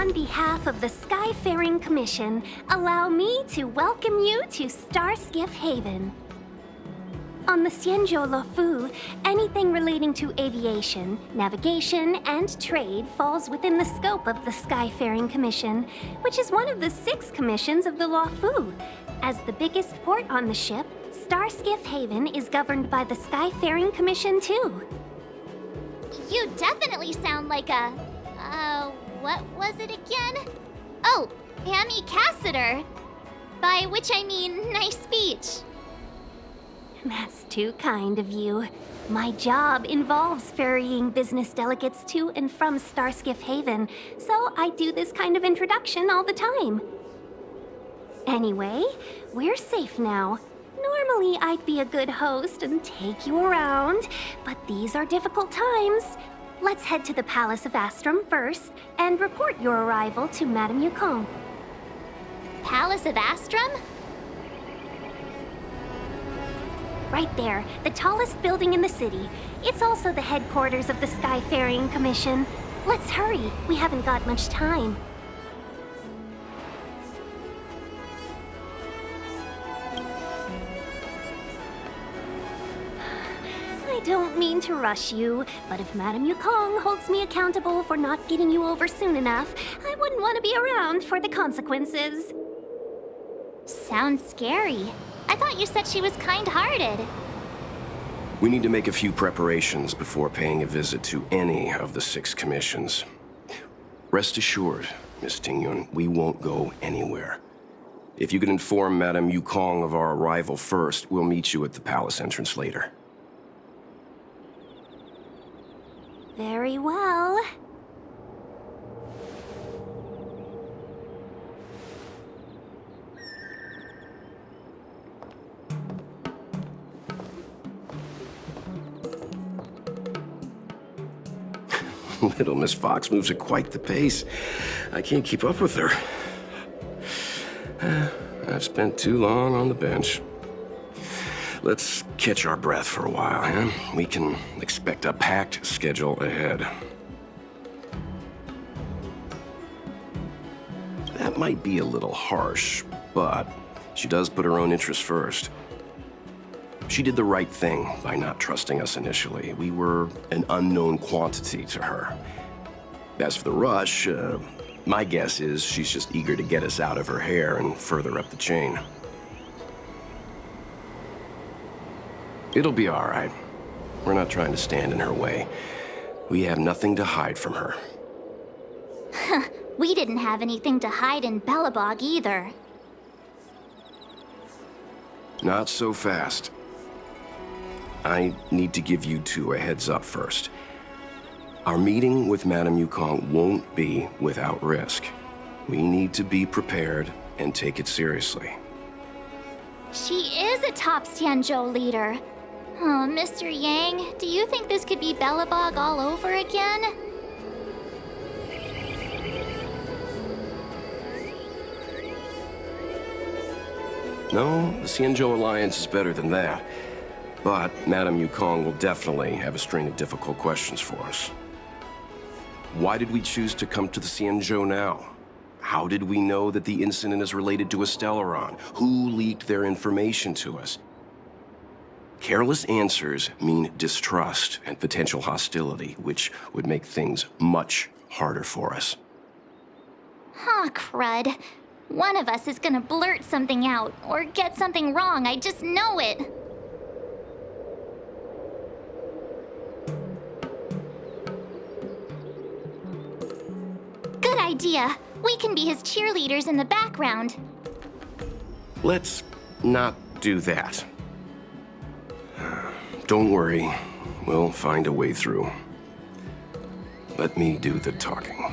On behalf of the Skyfaring Commission, allow me to welcome you to Starskiff Haven. On the Xianzhou Luofu, anything relating to aviation, navigation, and trade falls within the scope of the Skyfaring Commission, which is one of the 6 commissions of the Luofu. As the biggest port on the ship, Starskiff Haven is governed by the Skyfaring Commission too. You definitely sound like a... what was it again? Oh, Amy Cassiter! By which I mean, nice speech. That's too kind of you. My job involves ferrying business delegates to and from Starskiff Haven, so I do this kind of introduction all the time. Anyway, we're safe now. Normally, I'd be a good host and take you around, but these are difficult times. Let's head to the Palace of Astrum first and report your arrival to Madame Yukong. Palace of Astrum? Right there, the tallest building in the city. It's also the headquarters of the Skyfaring Commission. Let's hurry, we haven't got much time. I don't mean to rush you, but if Madame Yukong holds me accountable for not getting you over soon enough, I wouldn't want to be around for the consequences. Sounds scary. I thought you said she was kind-hearted. We need to make a few preparations before paying a visit to any of the 6 commissions. Rest assured, Miss Tingyun, we won't go anywhere. If you could inform Madame Yukong of our arrival first, we'll meet you at the palace entrance later. Very well. Little Miss Fox moves at quite the pace. I can't keep up with her. I've spent too long on the bench. Let's catch our breath for a while, huh? We can expect a packed schedule ahead. That might be a little harsh, but she does put her own interests first. She did the right thing by not trusting us initially. We were an unknown quantity to her. As for the rush, my guess is she's just eager to get us out of her hair and further up the chain. It'll be all right. We're not trying to stand in her way. We have nothing to hide from her. We didn't have anything to hide in Belobog either. Not so fast. I need to give you 2 a heads up first. Our meeting with Madame Yukong won't be without risk. We need to be prepared and take it seriously. She is a top Xianzhou leader. Oh, Mr. Yang, do you think this could be Belobog all over again? No, the Xianzhou Alliance is better than that. But Madame Yukong will definitely have a string of difficult questions for us. Why did we choose to come to the Xianzhou now? How did we know that the incident is related to a Stellaron? Who leaked their information to us? Careless answers mean distrust and potential hostility, which would make things much harder for us. Huh, crud. One of us is gonna blurt something out, or get something wrong, I just know it. Good idea. We can be his cheerleaders in the background. Let's not do that. Don't worry, we'll find a way through. Let me do the talking.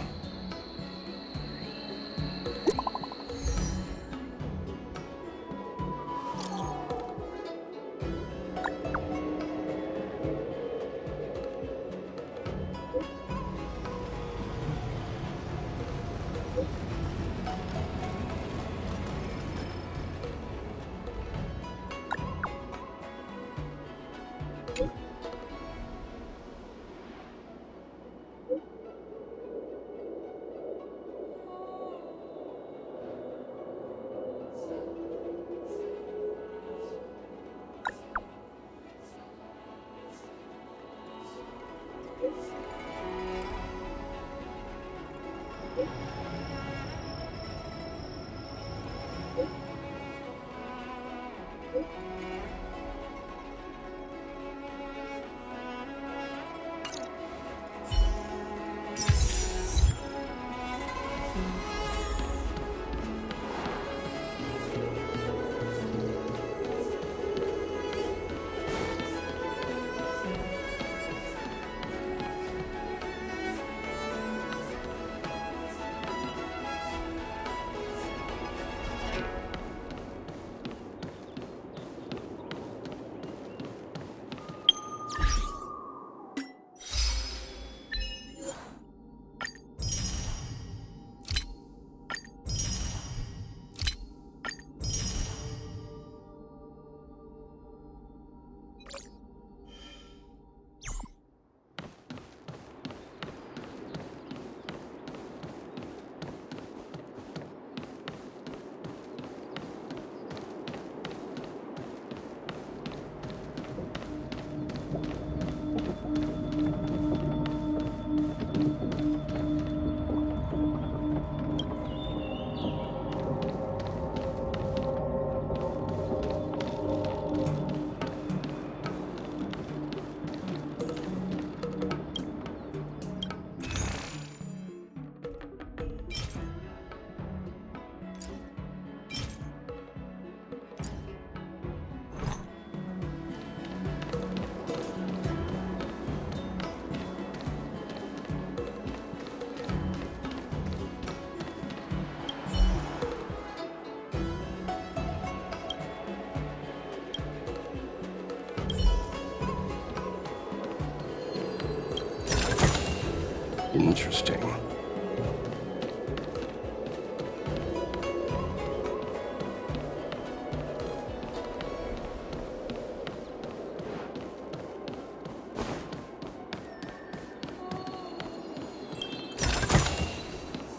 Interesting.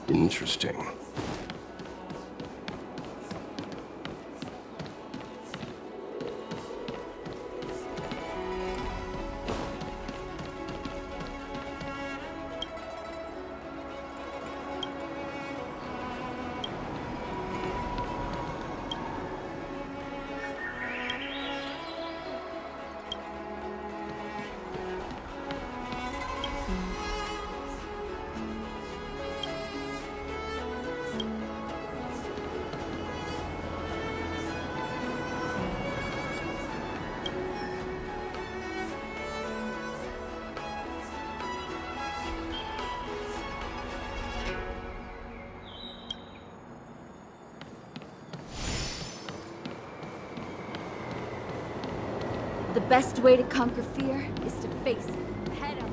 Interesting. The best way to conquer fear is to face it head on.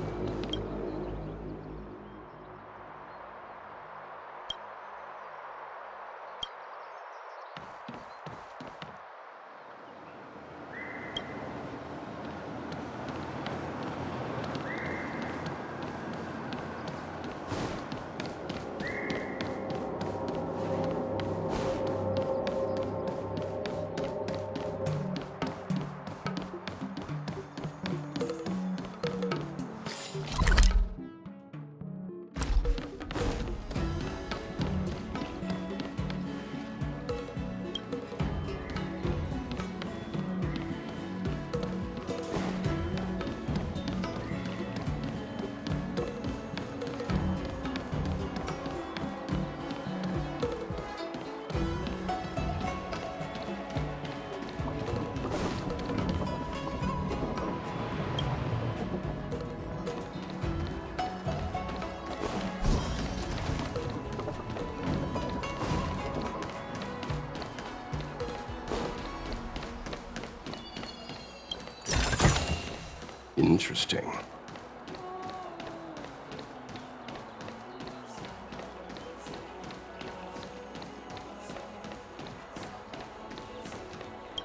Interesting.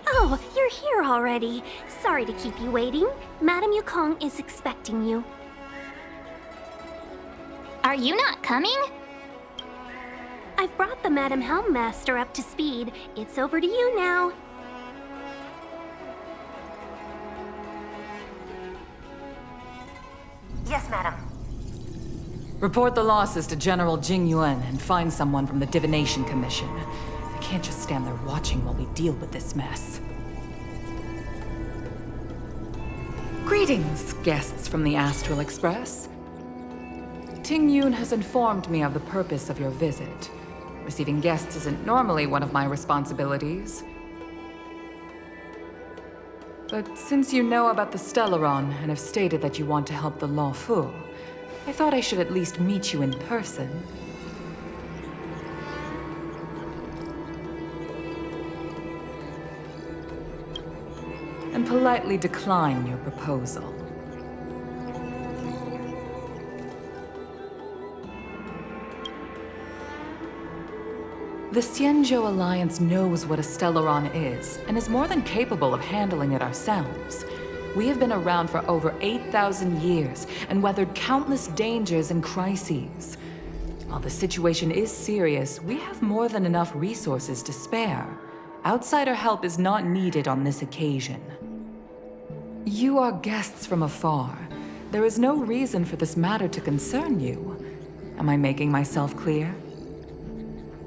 Oh, you're here already. Sorry to keep you waiting. Madame Yukong is expecting you. Are you not coming? I've brought the Madame Helmmaster up to speed. It's over to you now. Yes, madam. Report the losses to General Jing Yuan and find someone from the Divination Commission. I can't just stand there watching while we deal with this mess. Greetings, guests from the Astral Express. Ting Yun has informed me of the purpose of your visit. Receiving guests isn't normally one of my responsibilities. But since you know about the Stellaron and have stated that you want to help the Law Fu, I thought I should at least meet you in person. And politely decline your proposal. The Xianzhou Alliance knows what a Stellaron is, and is more than capable of handling it ourselves. We have been around for over 8,000 years, and weathered countless dangers and crises. While the situation is serious, we have more than enough resources to spare. Outsider help is not needed on this occasion. You are guests from afar. There is no reason for this matter to concern you. Am I making myself clear?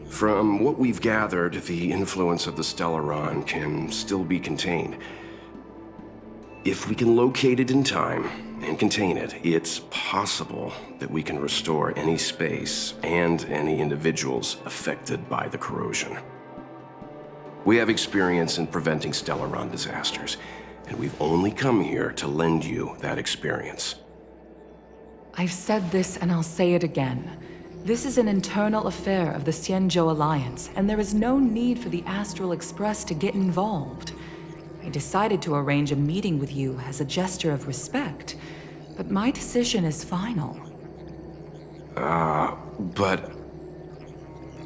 From what we've gathered, the influence of the Stellaron can still be contained. If we can locate it in time and contain it, it's possible that we can restore any space and any individuals affected by the corrosion. We have experience in preventing Stellaron disasters, and we've only come here to lend you that experience. I've said this and I'll say it again. This is an internal affair of the Xianzhou Alliance, and there is no need for the Astral Express to get involved. I decided to arrange a meeting with you as a gesture of respect, but my decision is final. But...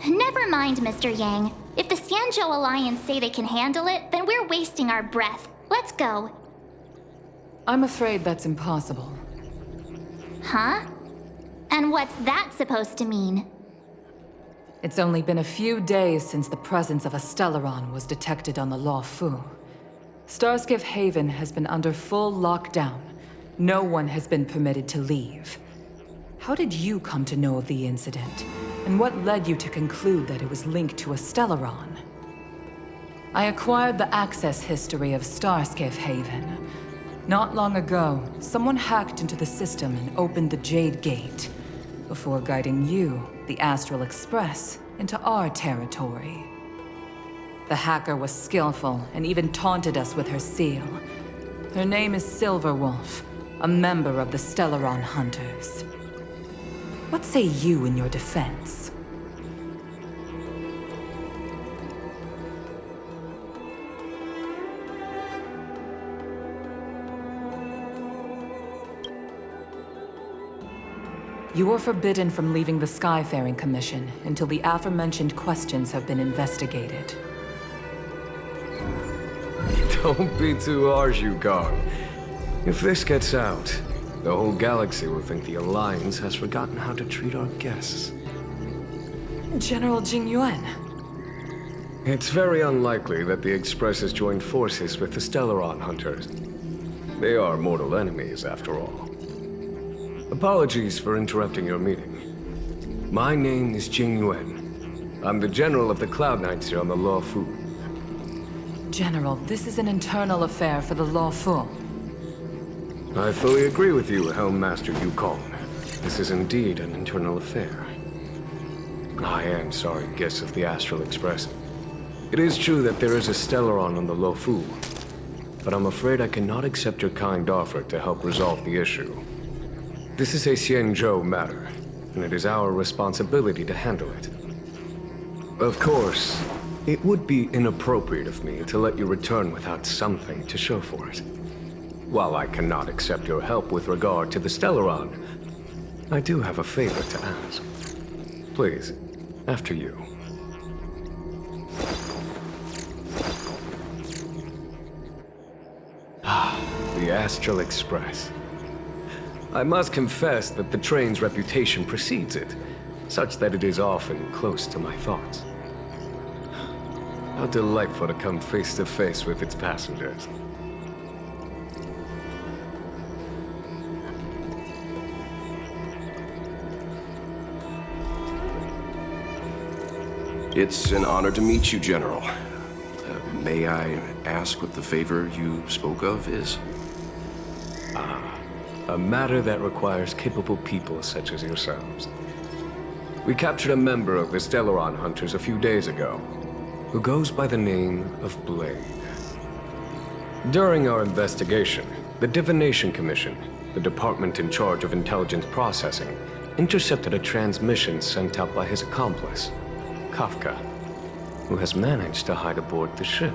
Never mind, Mr. Yang. If the Xianzhou Alliance say they can handle it, then we're wasting our breath. Let's go. I'm afraid that's impossible. Huh? And what's that supposed to mean? It's only been a few days since the presence of a Stellaron was detected on the Law Fu. Starskiff Haven has been under full lockdown. No one has been permitted to leave. How did you come to know of the incident? And what led you to conclude that it was linked to a Stellaron? I acquired the access history of Starskiff Haven. Not long ago, someone hacked into the system and opened the Jade Gate, before guiding you, the Astral Express, into our territory. The hacker was skillful and even taunted us with her seal. Her name is Silverwolf, a member of the Stellaron Hunters. What say you in your defense? You are forbidden from leaving the Skyfaring Commission until the aforementioned questions have been investigated. Don't be too harsh, Yukong. If this gets out, the whole galaxy will think the Alliance has forgotten how to treat our guests. General Jing Yuan. It's very unlikely that the Express has joined forces with the Stellaron Hunters. They are mortal enemies, after all. Apologies for interrupting your meeting. My name is Jing Yuan. I'm the General of the Cloud Knights here on the Law Fu. General, this is an internal affair for the Law Fu. I fully agree with you, Helm Master Yukong. This is indeed an internal affair. I am sorry, guests of the Astral Express. It is true that there is a Stellaron on the Law Fu, but I'm afraid I cannot accept your kind offer to help resolve the issue. This is a Xianzhou matter, and it is our responsibility to handle it. Of course, it would be inappropriate of me to let you return without something to show for it. While I cannot accept your help with regard to the Stellaron, I do have a favor to ask. Please, after you. The Astral Express. I must confess that the train's reputation precedes it, such that it is often close to my thoughts. How delightful to come face to face with its passengers. It's an honor to meet you, General. May I ask what the favor you spoke of is? A matter that requires capable people such as yourselves. We captured a member of the Stellaron Hunters a few days ago, who goes by the name of Blade. During our investigation, the Divination Commission, the department in charge of intelligence processing, intercepted a transmission sent out by his accomplice, Kafka, who has managed to hide aboard the ship.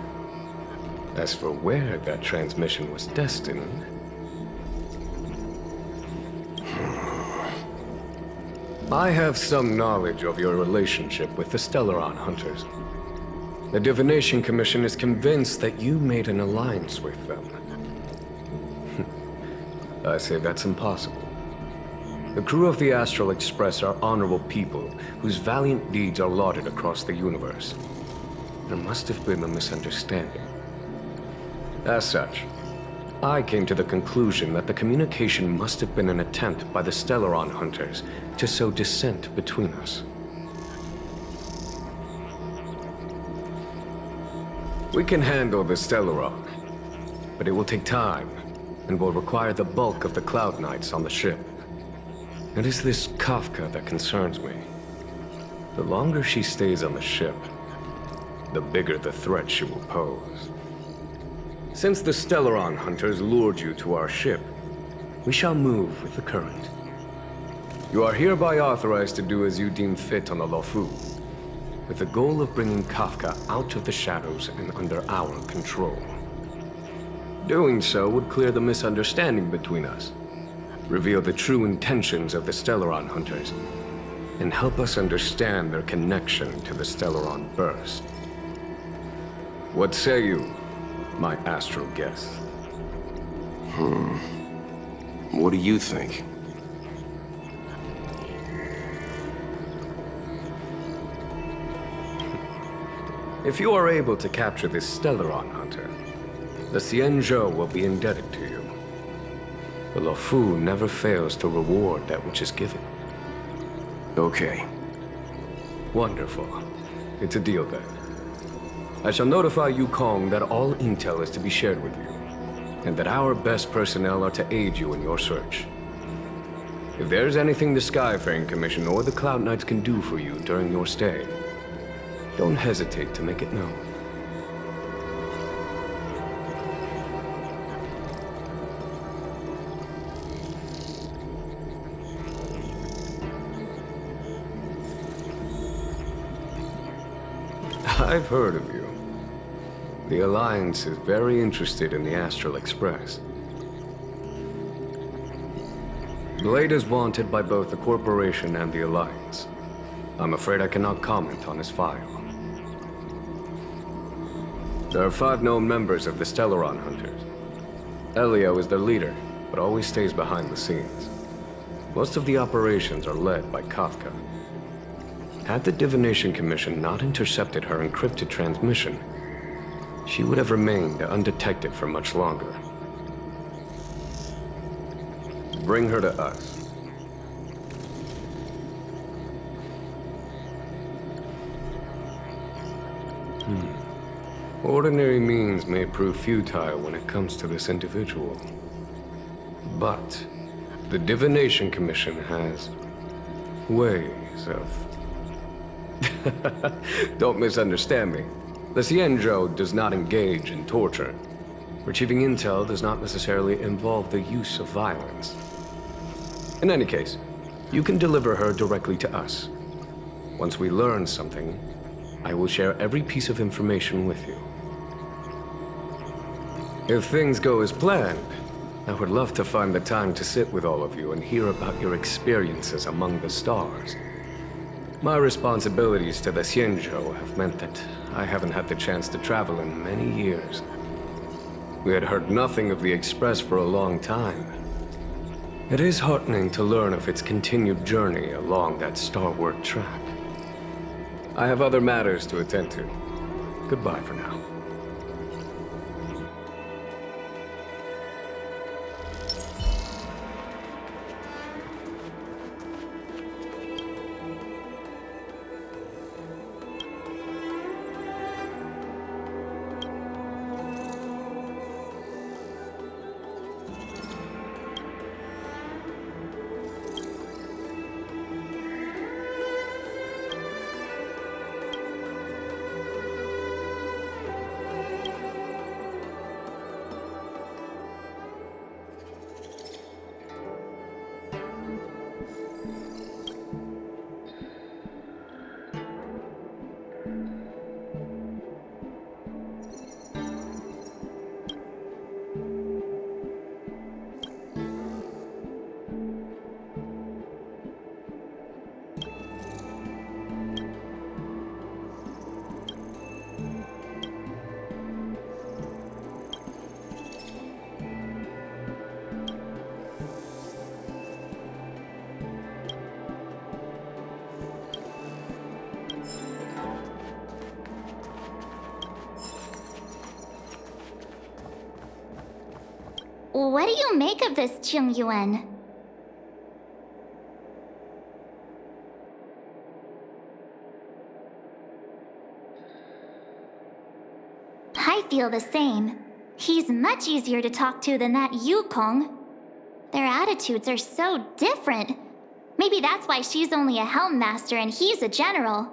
As for where that transmission was destined, I have some knowledge of your relationship with the Stellaron Hunters. The Divination Commission is convinced that you made an alliance with them. I say that's impossible. The crew of the Astral Express are honorable people whose valiant deeds are lauded across the universe. There must have been a misunderstanding. As such, I came to the conclusion that the communication must have been an attempt by the Stellaron Hunters to sow dissent between us. We can handle the Stellaron, but it will take time and will require the bulk of the Cloud Knights on the ship. It is this Kafka that concerns me. The longer she stays on the ship, the bigger the threat she will pose. Since the Stellaron Hunters lured you to our ship, we shall move with the current. You are hereby authorized to do as you deem fit on the Lofu, with the goal of bringing Kafka out of the shadows and under our control. Doing so would clear the misunderstanding between us, reveal the true intentions of the Stellaron Hunters, and help us understand their connection to the Stellaron Burst. What say you, my astral guest? What do you think? If you are able to capture this Stellaron Hunter, the Xianzhou will be indebted to you. The Lofu never fails to reward that which is given. Okay. Wonderful. It's a deal then. I shall notify Yukong that all intel is to be shared with you, and that our best personnel are to aid you in your search. If there's anything the Skyfaring Commission or the Cloud Knights can do for you during your stay, don't hesitate to make it known. I've heard of you. The Alliance is very interested in the Astral Express. Blade is wanted by both the Corporation and the Alliance. I'm afraid I cannot comment on his file. There are 5 known members of the Stellaron Hunters. Elio is their leader, but always stays behind the scenes. Most of the operations are led by Kafka. Had the Divination Commission not intercepted her encrypted transmission, she would have remained undetected for much longer. Bring her to us. Ordinary means may prove futile when it comes to this individual. But the Divination Commission has ways of... Don't misunderstand me. The Xianzhou does not engage in torture. Retrieving intel does not necessarily involve the use of violence. In any case, you can deliver her directly to us. Once we learn something, I will share every piece of information with you. If things go as planned, I would love to find the time to sit with all of you and hear about your experiences among the stars. My responsibilities to the Xianzhou have meant that I haven't had the chance to travel in many years. We had heard nothing of the Express for a long time. It is heartening to learn of its continued journey along that starward track. I have other matters to attend to. Goodbye for now. What do you make of this, Chung Yuan? I feel the same. He's much easier to talk to than that Yukong. Their attitudes are so different. Maybe that's why she's only a helm master and he's a general.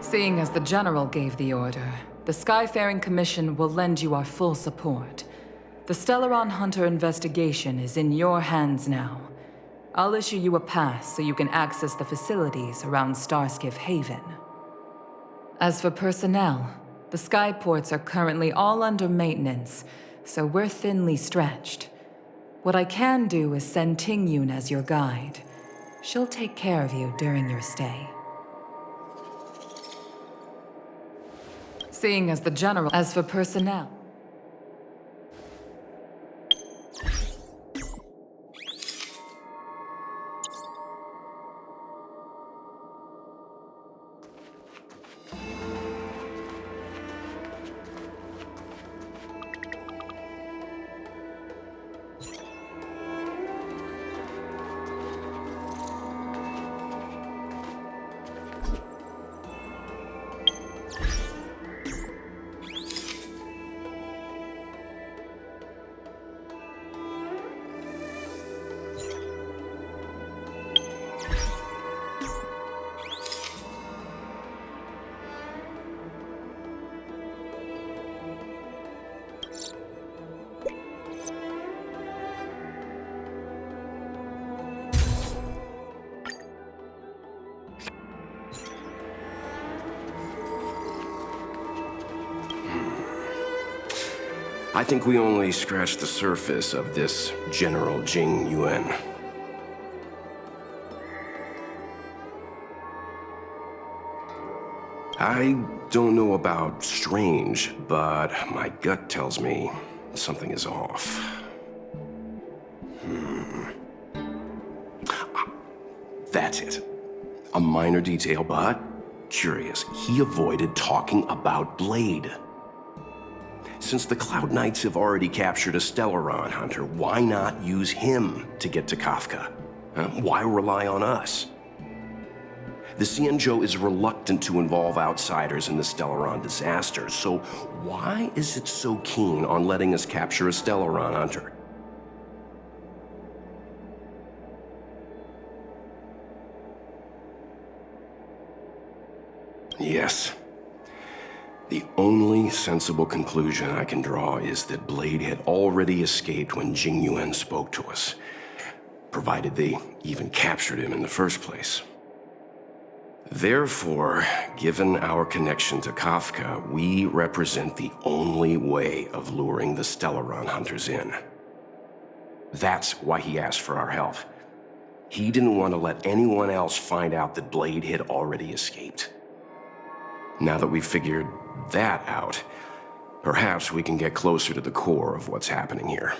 Seeing as the General gave the order, the Skyfaring Commission will lend you our full support. The Stellaron Hunter investigation is in your hands now. I'll issue you a pass so you can access the facilities around Starskiff Haven. As for personnel, the skyports are currently all under maintenance, so we're thinly stretched. What I can do is send Ting-Yun as your guide. She'll take care of you during your stay. Seeing as the General, as for personnel. I think we only scratched the surface of this General Jing Yuan. I don't know about strange, but my gut tells me something is off. That's it. A minor detail, but curious. He avoided talking about Blade. Since the Cloud Knights have already captured a Stellaron Hunter, why not use him to get to Kafka? Why rely on us? The Xianzhou is reluctant to involve outsiders in the Stellaron disaster, so why is it so keen on letting us capture a Stellaron Hunter? Yes. The only sensible conclusion I can draw is that Blade had already escaped when Jing Yuan spoke to us, provided they even captured him in the first place. Therefore, given our connection to Kafka, we represent the only way of luring the Stellaron Hunters in. That's why he asked for our help. He didn't want to let anyone else find out that Blade had already escaped. Now that we've figured that out, perhaps we can get closer to the core of what's happening here.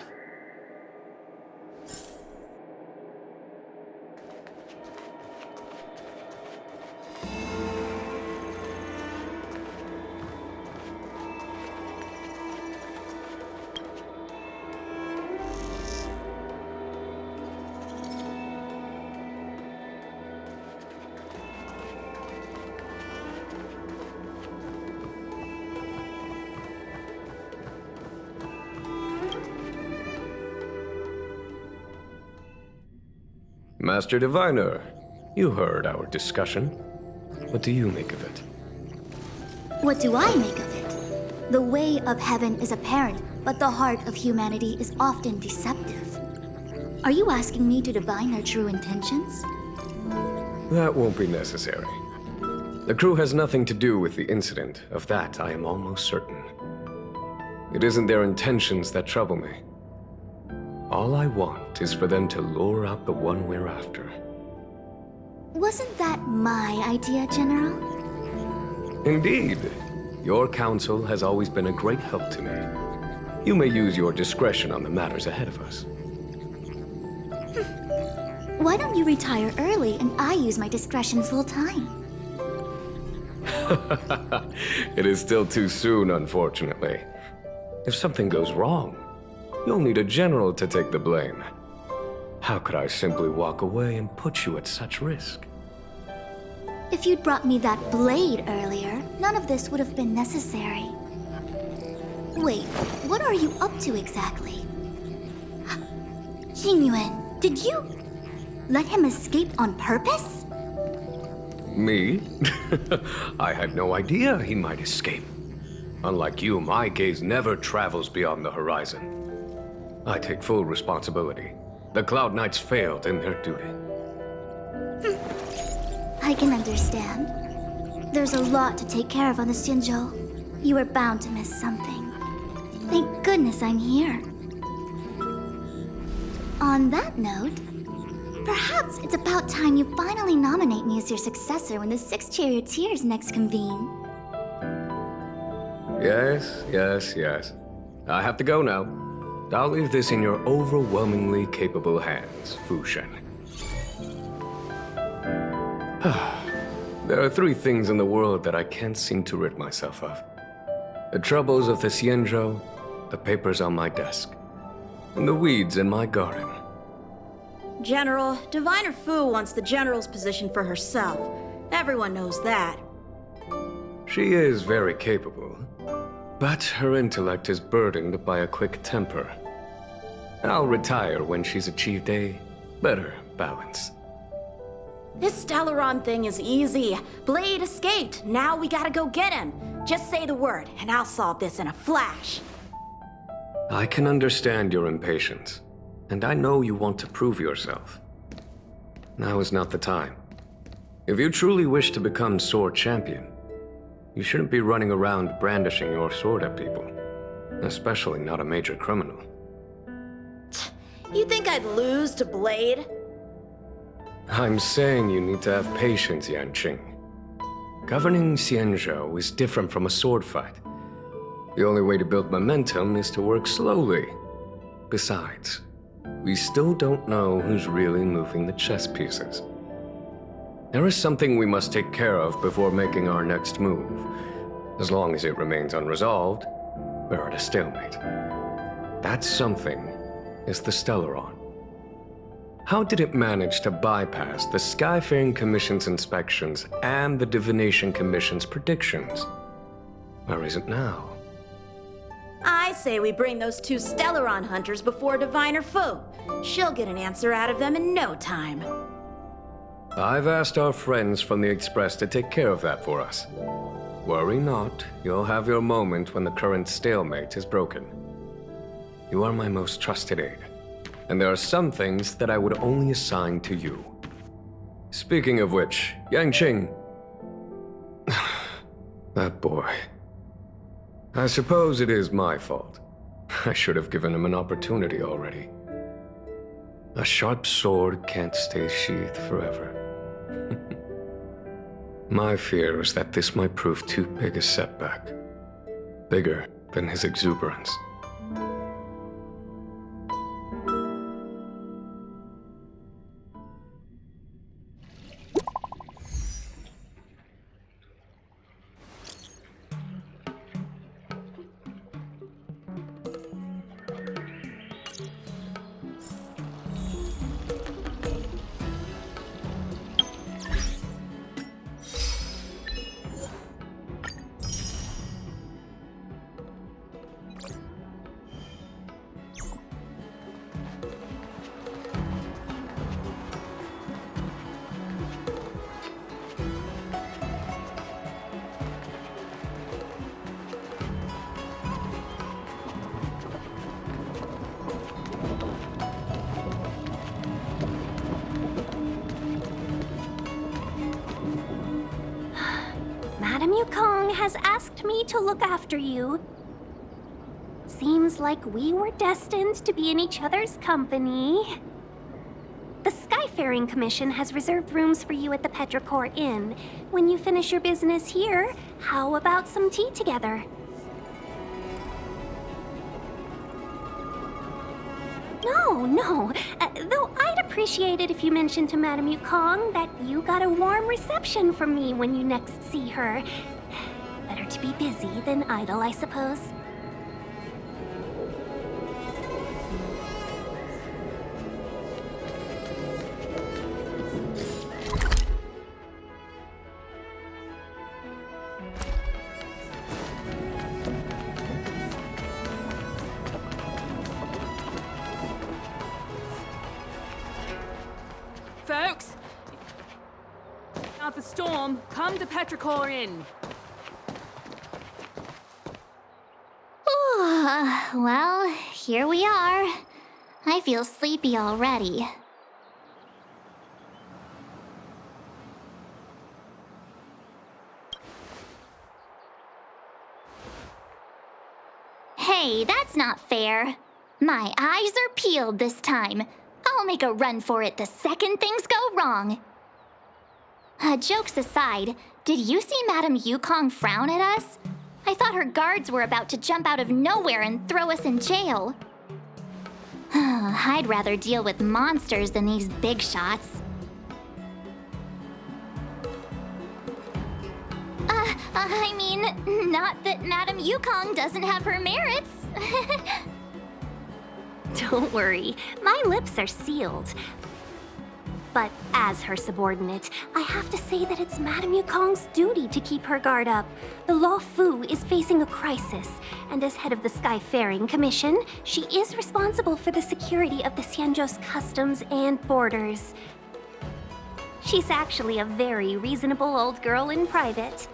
Master Diviner, you heard our discussion. What do you make of it? What do I make of it? The way of heaven is apparent, but the heart of humanity is often deceptive. Are you asking me to divine their true intentions? That won't be necessary. The crew has nothing to do with the incident. Of that, I am almost certain. It isn't their intentions that trouble me. All I want is for them to lure out the one we're after. Wasn't that my idea, General? Indeed. Your counsel has always been a great help to me. You may use your discretion on the matters ahead of us. Why don't you retire early and I use my discretion full time? It is still too soon, unfortunately. If something goes wrong, you'll need a general to take the blame. How could I simply walk away and put you at such risk? If you'd brought me that blade earlier, none of this would have been necessary. Wait, what are you up to exactly? Xingyuan, did you let him escape on purpose? Me? I had no idea he might escape. Unlike you, my gaze never travels beyond the horizon. I take full responsibility. The Cloud Knights failed in their duty. I can understand. There's a lot to take care of on the Xianzhou. You were bound to miss something. Thank goodness I'm here. On that note, perhaps it's about time you finally nominate me as your successor when the 6 charioteers next convene. Yes. I have to go now. I'll leave this in your overwhelmingly capable hands, Fu Shen. There are 3 things in the world that I can't seem to rid myself of. The troubles of the Xianzhou, the papers on my desk, and the weeds in my garden. General, Diviner Fu wants the General's position for herself. Everyone knows that. She is very capable, but her intellect is burdened by a quick temper. I'll retire when she's achieved a better balance. This Stellaron thing is easy. Blade escaped. Now we gotta go get him. Just say the word, and I'll solve this in a flash. I can understand your impatience, and I know you want to prove yourself. Now is not the time. If you truly wish to become Sword Champion, you shouldn't be running around brandishing your sword at people, especially not a major criminal. You think I'd lose to Blade? I'm saying you need to have patience, Yanqing. Governing Xianzhou is different from a sword fight. The only way to build momentum is to work slowly. Besides, we still don't know who's really moving the chess pieces. There is something we must take care of before making our next move. As long as it remains unresolved, we're at a stalemate. That something is the Stellaron. How did it manage to bypass the Skyfaring Commission's inspections and the Divination Commission's predictions? Where is it now? I say we bring those 2 Stellaron hunters before Diviner Fu. She'll get an answer out of them in no time. I've asked our friends from the Express to take care of that for us. Worry not, you'll have your moment when the current stalemate is broken. You are my most trusted aide, and there are some things that I would only assign to you. Speaking of which, Yanqing... that boy... I suppose it is my fault. I should have given him an opportunity already. A sharp sword can't stay sheathed forever. My fear is that this might prove too big a setback. Bigger than his exuberance. Madam Yukong has asked me to look after you. Seems like we were destined to be in each other's company. The Skyfaring Commission has reserved rooms for you at the Petrichor Inn. When you finish your business here, how about some tea together? No. Though I'd appreciate it if you mentioned to Madam Yukong that you got a warm reception from me when you next see her. Better to be busy than idle, I suppose. Folks! Out the storm, come to Petrichor Inn. Well, here we are. I feel sleepy already. Hey, that's not fair. My eyes are peeled this time. I'll make a run for it the second things go wrong. Jokes aside, did you see Madam Yukong frown at us? I thought her guards were about to jump out of nowhere and throw us in jail. I'd rather deal with monsters than these big shots. I mean, not that Madam Yukong doesn't have her merits. Don't worry, my lips are sealed. But as her subordinate, I have to say that it's Madam Yukong's duty to keep her guard up. The Law Fu is facing a crisis, and as head of the Skyfaring Commission, she is responsible for the security of the Xianzhou's customs and borders. She's actually a very reasonable old girl in private.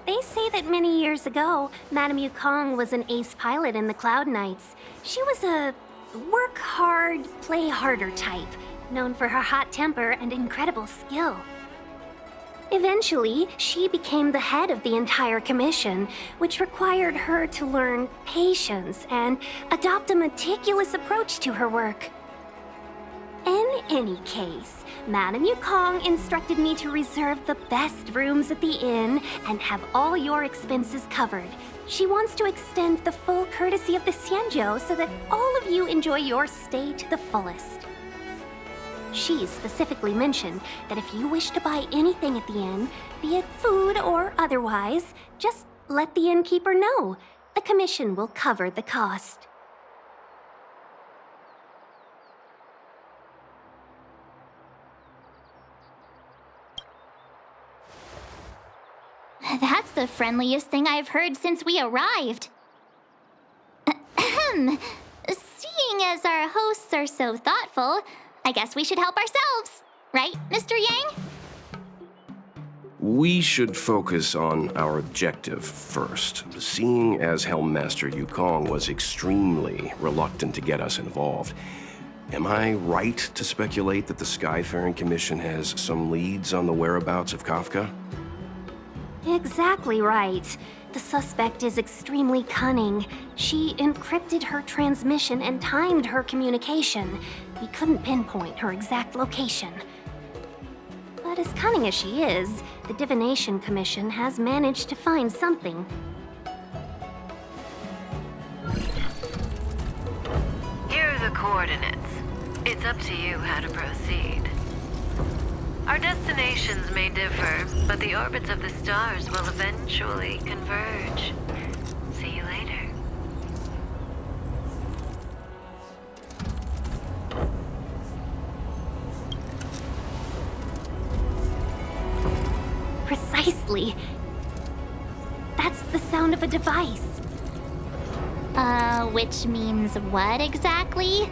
They say that many years ago, Madam Yukong was an ace pilot in the Cloud Knights. She was a work hard, play harder type, known for her hot temper and incredible skill. Eventually, she became the head of the entire commission, which required her to learn patience and adopt a meticulous approach to her work. In any case, Madam Yukong instructed me to reserve the best rooms at the inn and have all your expenses covered. She wants to extend the full courtesy of the Xianzhou so that all of you enjoy your stay to the fullest. She specifically mentioned that if you wish to buy anything at the inn, be it food or otherwise, just let the innkeeper know. The commission will cover the cost. That's the friendliest thing I've heard since we arrived. Seeing as our hosts are so thoughtful, I guess we should help ourselves. Right, Mr. Yang? We should focus on our objective first. Seeing as Helmmaster Yukong was extremely reluctant to get us involved, am I right to speculate that the Skyfaring Commission has some leads on the whereabouts of Kafka? Exactly right. The suspect is extremely cunning. She encrypted her transmission and timed her communication. We couldn't pinpoint her exact location. But as cunning as she is, the Divination Commission has managed to find something. Here are the coordinates. It's up to you how to proceed. Our destinations may differ, but the orbits of the stars will eventually converge. See you later. Precisely. That's the sound of a device. Which means what exactly?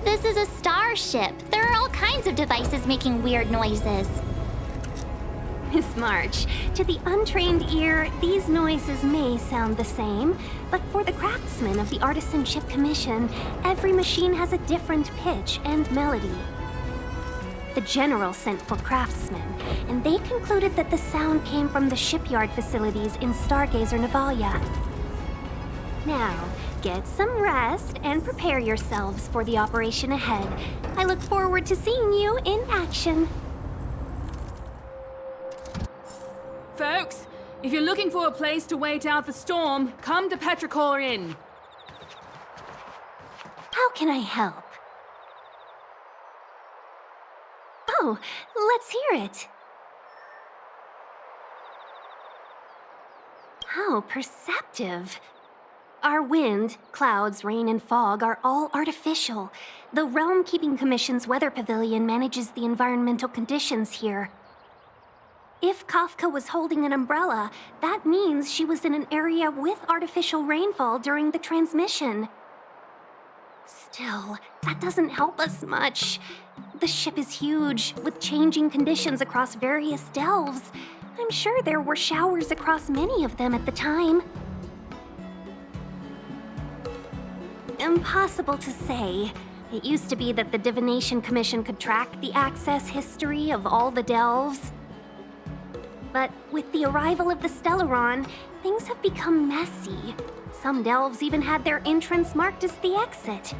This is a starship. There are all kinds of devices making weird noises. Miss March, to the untrained ear, these noises may sound the same, but for the craftsmen of the Artisanship Commission, every machine has a different pitch and melody. The General sent for craftsmen, and they concluded that the sound came from the shipyard facilities in Stargazer Navalia. Now, get some rest and prepare yourselves for the operation ahead. I look forward to seeing you in action. Folks, if you're looking for a place to wait out the storm, come to Petrichor Inn. How can I help? Oh, let's hear it. How perceptive. Our wind, clouds, rain, and fog are all artificial. The Realm Keeping Commission's weather pavilion manages the environmental conditions here. If Kafka was holding an umbrella, that means she was in an area with artificial rainfall during the transmission. Still, that doesn't help us much. The ship is huge, with changing conditions across various delves. I'm sure there were showers across many of them at the time. Impossible to say. It used to be that the Divination Commission could track the access history of all the delves. But with the arrival of the Stellaron, things have become messy. Some delves even had their entrance marked as the exit.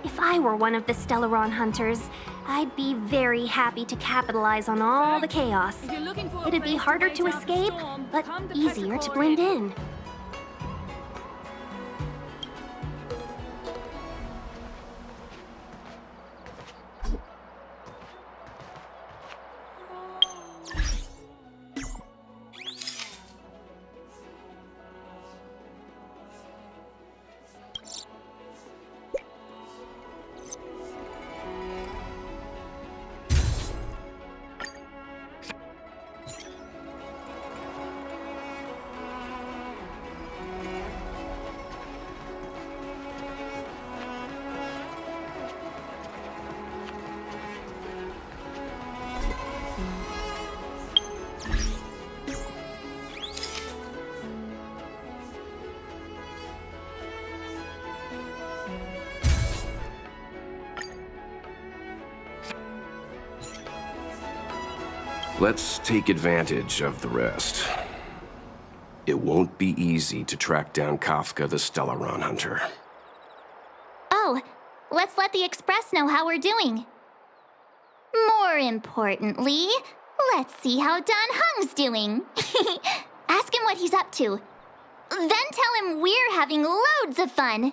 If I were one of the Stellaron hunters, I'd be very happy to capitalize on all the chaos. It'd be harder to escape, but easier to blend in. Let's take advantage of the rest. It won't be easy to track down Kafka the Stellaron Hunter. Oh, let's let the Express know how we're doing. More importantly, let's see how Dan Hung's doing. Ask him what he's up to. Then tell him we're having loads of fun.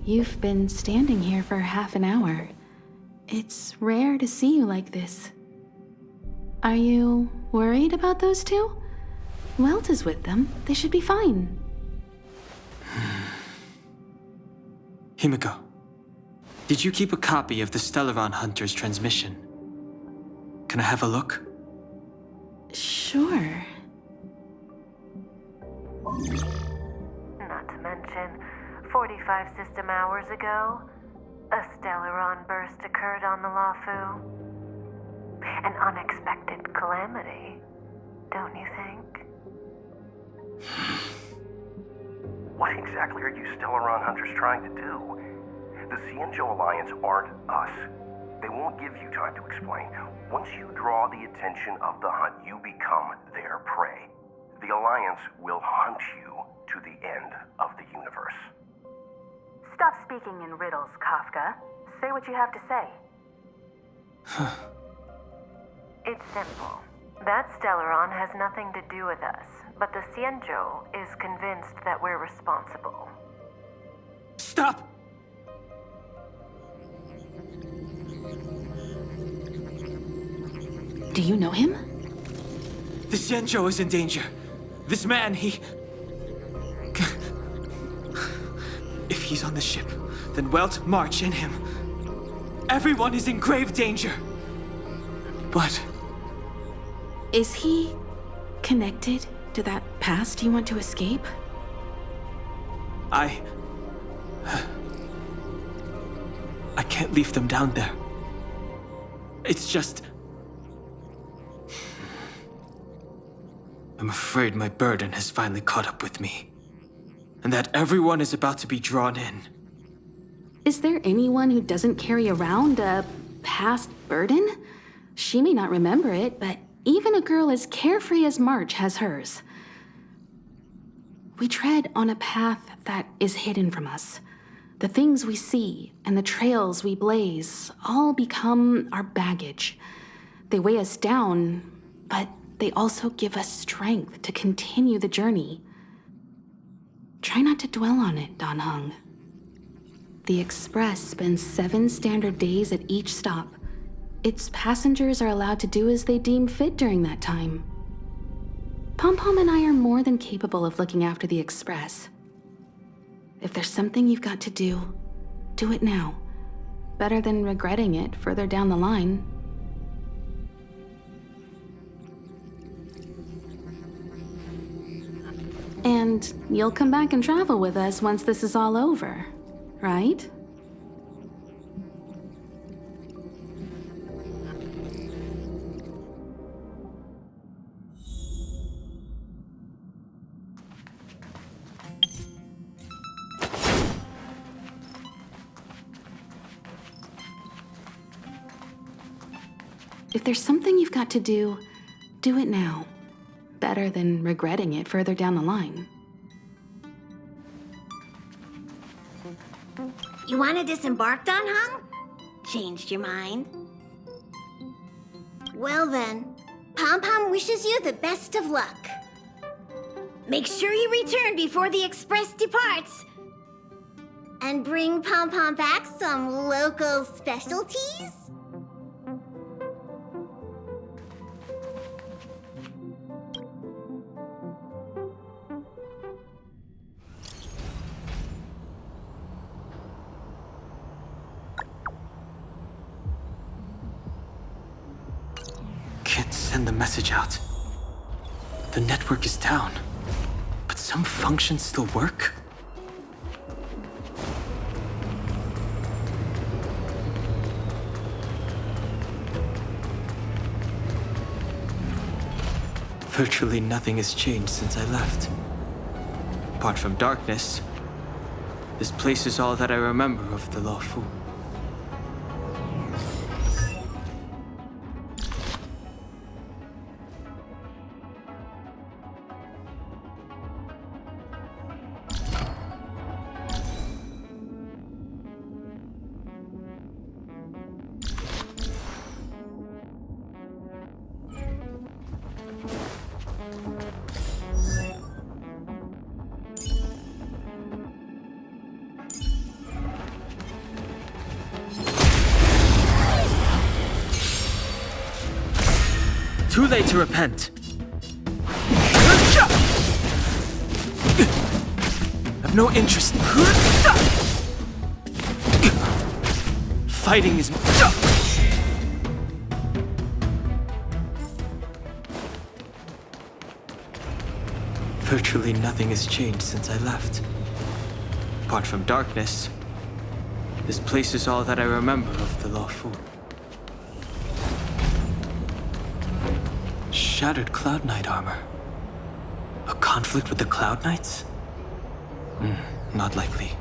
You've been standing here for half an hour. It's rare to see you like this. Are you worried about those two? Welt is with them. They should be fine. Himiko, did you keep a copy of the Stellaron Hunter's transmission? Can I have a look? Sure. Not to mention, 45 system hours ago, a Stellaron burst occurred on the Lawfu. An unexpected calamity, don't you think? What exactly are you Stellaron hunters trying to do? The Xianzhou Alliance aren't us. They won't give you time to explain. Once you draw the attention of the hunt, you become their prey. The Alliance will hunt you to the end of the universe. Stop speaking in riddles, Kafka. Say what you have to say. It's simple. That Stellaron has nothing to do with us, but the Xianzhou is convinced that we're responsible. Stop! Do you know him? The Xianzhou is in danger. This man, he... If he's on the ship, then Welt, March, and him. Everyone is in grave danger. But... Is he connected to that past you want to escape? I can't leave them down there. It's just... I'm afraid my burden has finally caught up with me. And that everyone is about to be drawn in. Is there anyone who doesn't carry around a past burden? She may not remember it, but even a girl as carefree as March has hers. We tread on a path that is hidden from us. The things we see and the trails we blaze all become our baggage. They weigh us down, but they also give us strength to continue the journey. Try not to dwell on it, Dan Heng. The Express spends 7 standard days at each stop. Its passengers are allowed to do as they deem fit during that time. Pom-Pom and I are more than capable of looking after the Express. If there's something you've got to do, do it now. Better than regretting it further down the line. And you'll come back and travel with us once this is all over, right? If there's something you've got to do, do it now. Better than regretting it further down the line. You want to disembark, Dan Heng? Changed your mind? Well then, Pom-Pom wishes you the best of luck. Make sure you return before the Express departs. And bring Pom-Pom back some local specialties? Can't send the message out. The network is down, but some functions still work? Virtually nothing has changed since I left. Apart from darkness, this place is all that I remember of the Lawfu. Too late to repent. I've no interest. Fighting is... Virtually nothing has changed since I left. Apart from darkness, this place is all that I remember of the Luofu. Shattered Cloud Knight armor. A conflict with the Cloud Knights? Not likely.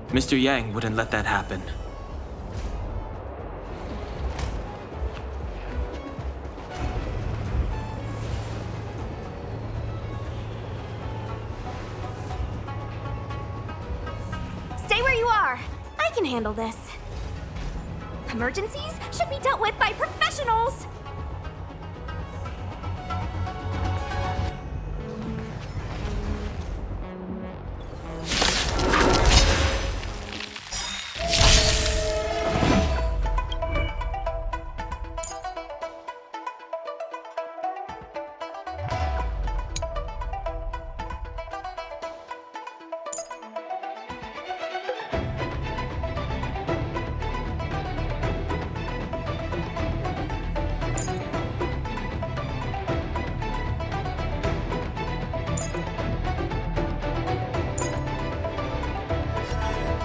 Mr. Yang wouldn't let that happen. Stay where you are. I can handle this. Emergencies should be dealt with by professionals.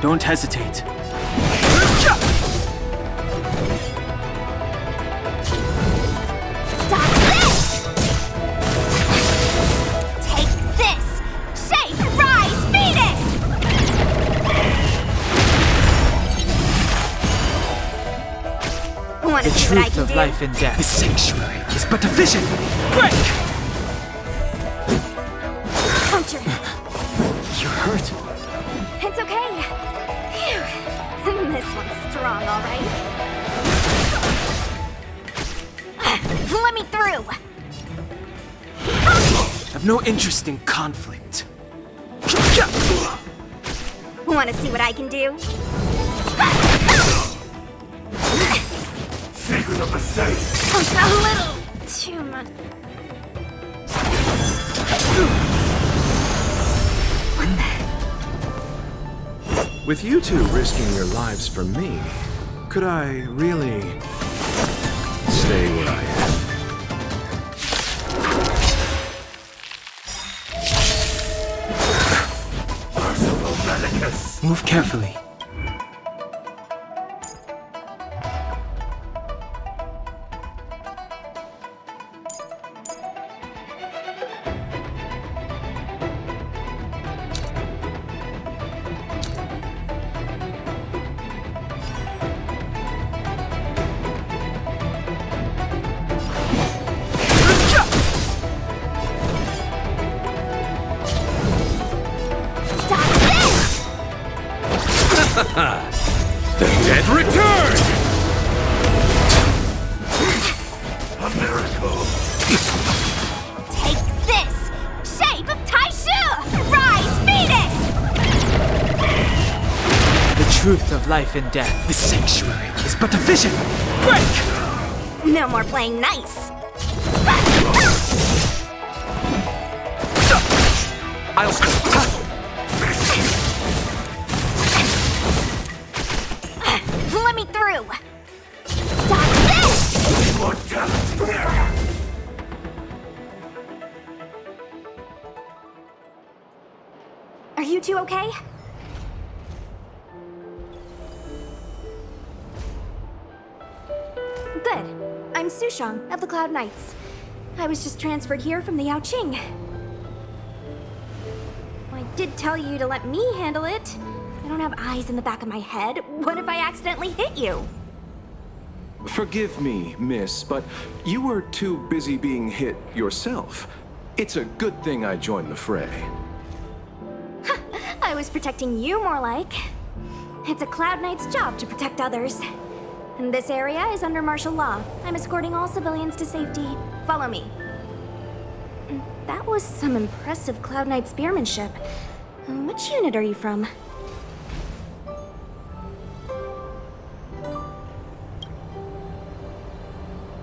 Don't hesitate. The truth of life and death. The sanctuary is but a vision. Break! Puncture. You're hurt. It's okay. Phew. This one's strong, all right. Let me through. I've no interest in conflict. Want to see what I can do? Secret of the safe. A little too much. With you two risking your lives for me, could I really stay where I am? Move carefully. The dead return! A miracle. Take this! Shape of Taishu! Rise, Venus! The truth of life and death. The sanctuary is but a vision. Break! No more playing nice. Let me through. Stop this! Are you two okay? Good. I'm Sushang of the Cloud Knights. I was just transferred here from the Yaoqing. I did tell you to let me handle it. I don't have eyes in the back of my head. What if I accidentally hit you? Forgive me, miss, but you were too busy being hit yourself. It's a good thing I joined the fray. I was protecting you more like. It's a Cloud Knight's job to protect others. And this area is under martial law. I'm escorting all civilians to safety. Follow me. That was some impressive Cloud Knight spearmanship. Which unit are you from?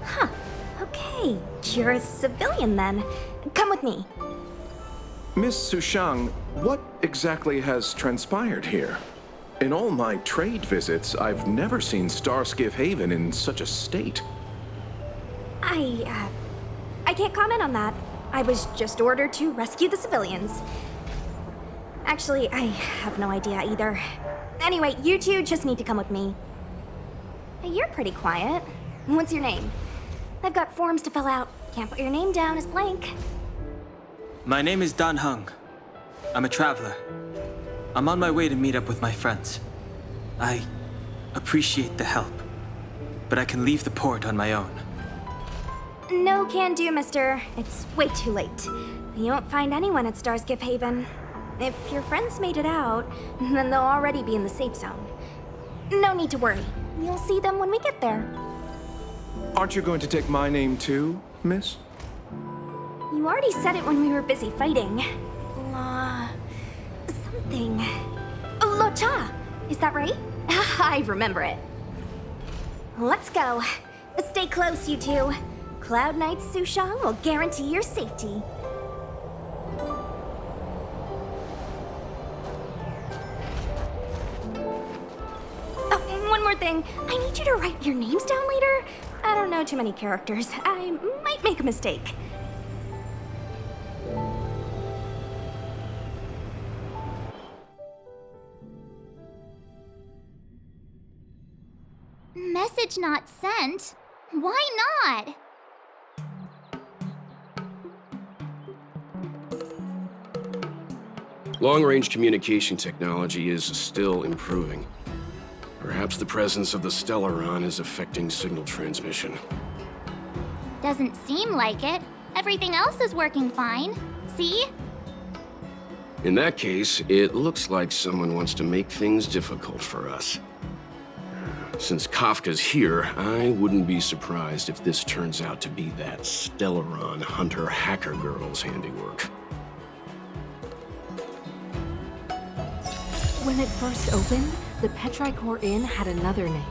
Huh. Okay. You're a civilian then. Come with me. Miss Sushang, what exactly has transpired here? In all my trade visits, I've never seen Starskiff Haven in such a state. I can't comment on that. I was just ordered to rescue the civilians. Actually, I have no idea either. Anyway, you two just need to come with me. Hey, you're pretty quiet. What's your name? I've got forms to fill out. Can't put your name down as blank. My name is Dan Hung. I'm a traveler. I'm on my way to meet up with my friends. I appreciate the help, but I can leave the port on my own. No can do, mister. It's way too late. You won't find anyone at Starskip Haven. If your friends made it out, then they'll already be in the safe zone. No need to worry. You'll see them when we get there. Aren't you going to take my name too, miss? You already said it when we were busy fighting. Something. Lo Cha! Is that right? I remember it. Let's go. Stay close, you two. Cloud Knight's Sushang will guarantee your safety. Oh, one more thing. I need you to write your names down later. I don't know too many characters. I might make a mistake. Message not sent? Why not? Long-range communication technology is still improving. Perhaps the presence of the Stellaron is affecting signal transmission. Doesn't seem like it. Everything else is working fine. See? In that case, it looks like someone wants to make things difficult for us. Since Kafka's here, I wouldn't be surprised if this turns out to be that Stellaron hunter hacker girl's handiwork. When it first opened, the Petrichor Inn had another name.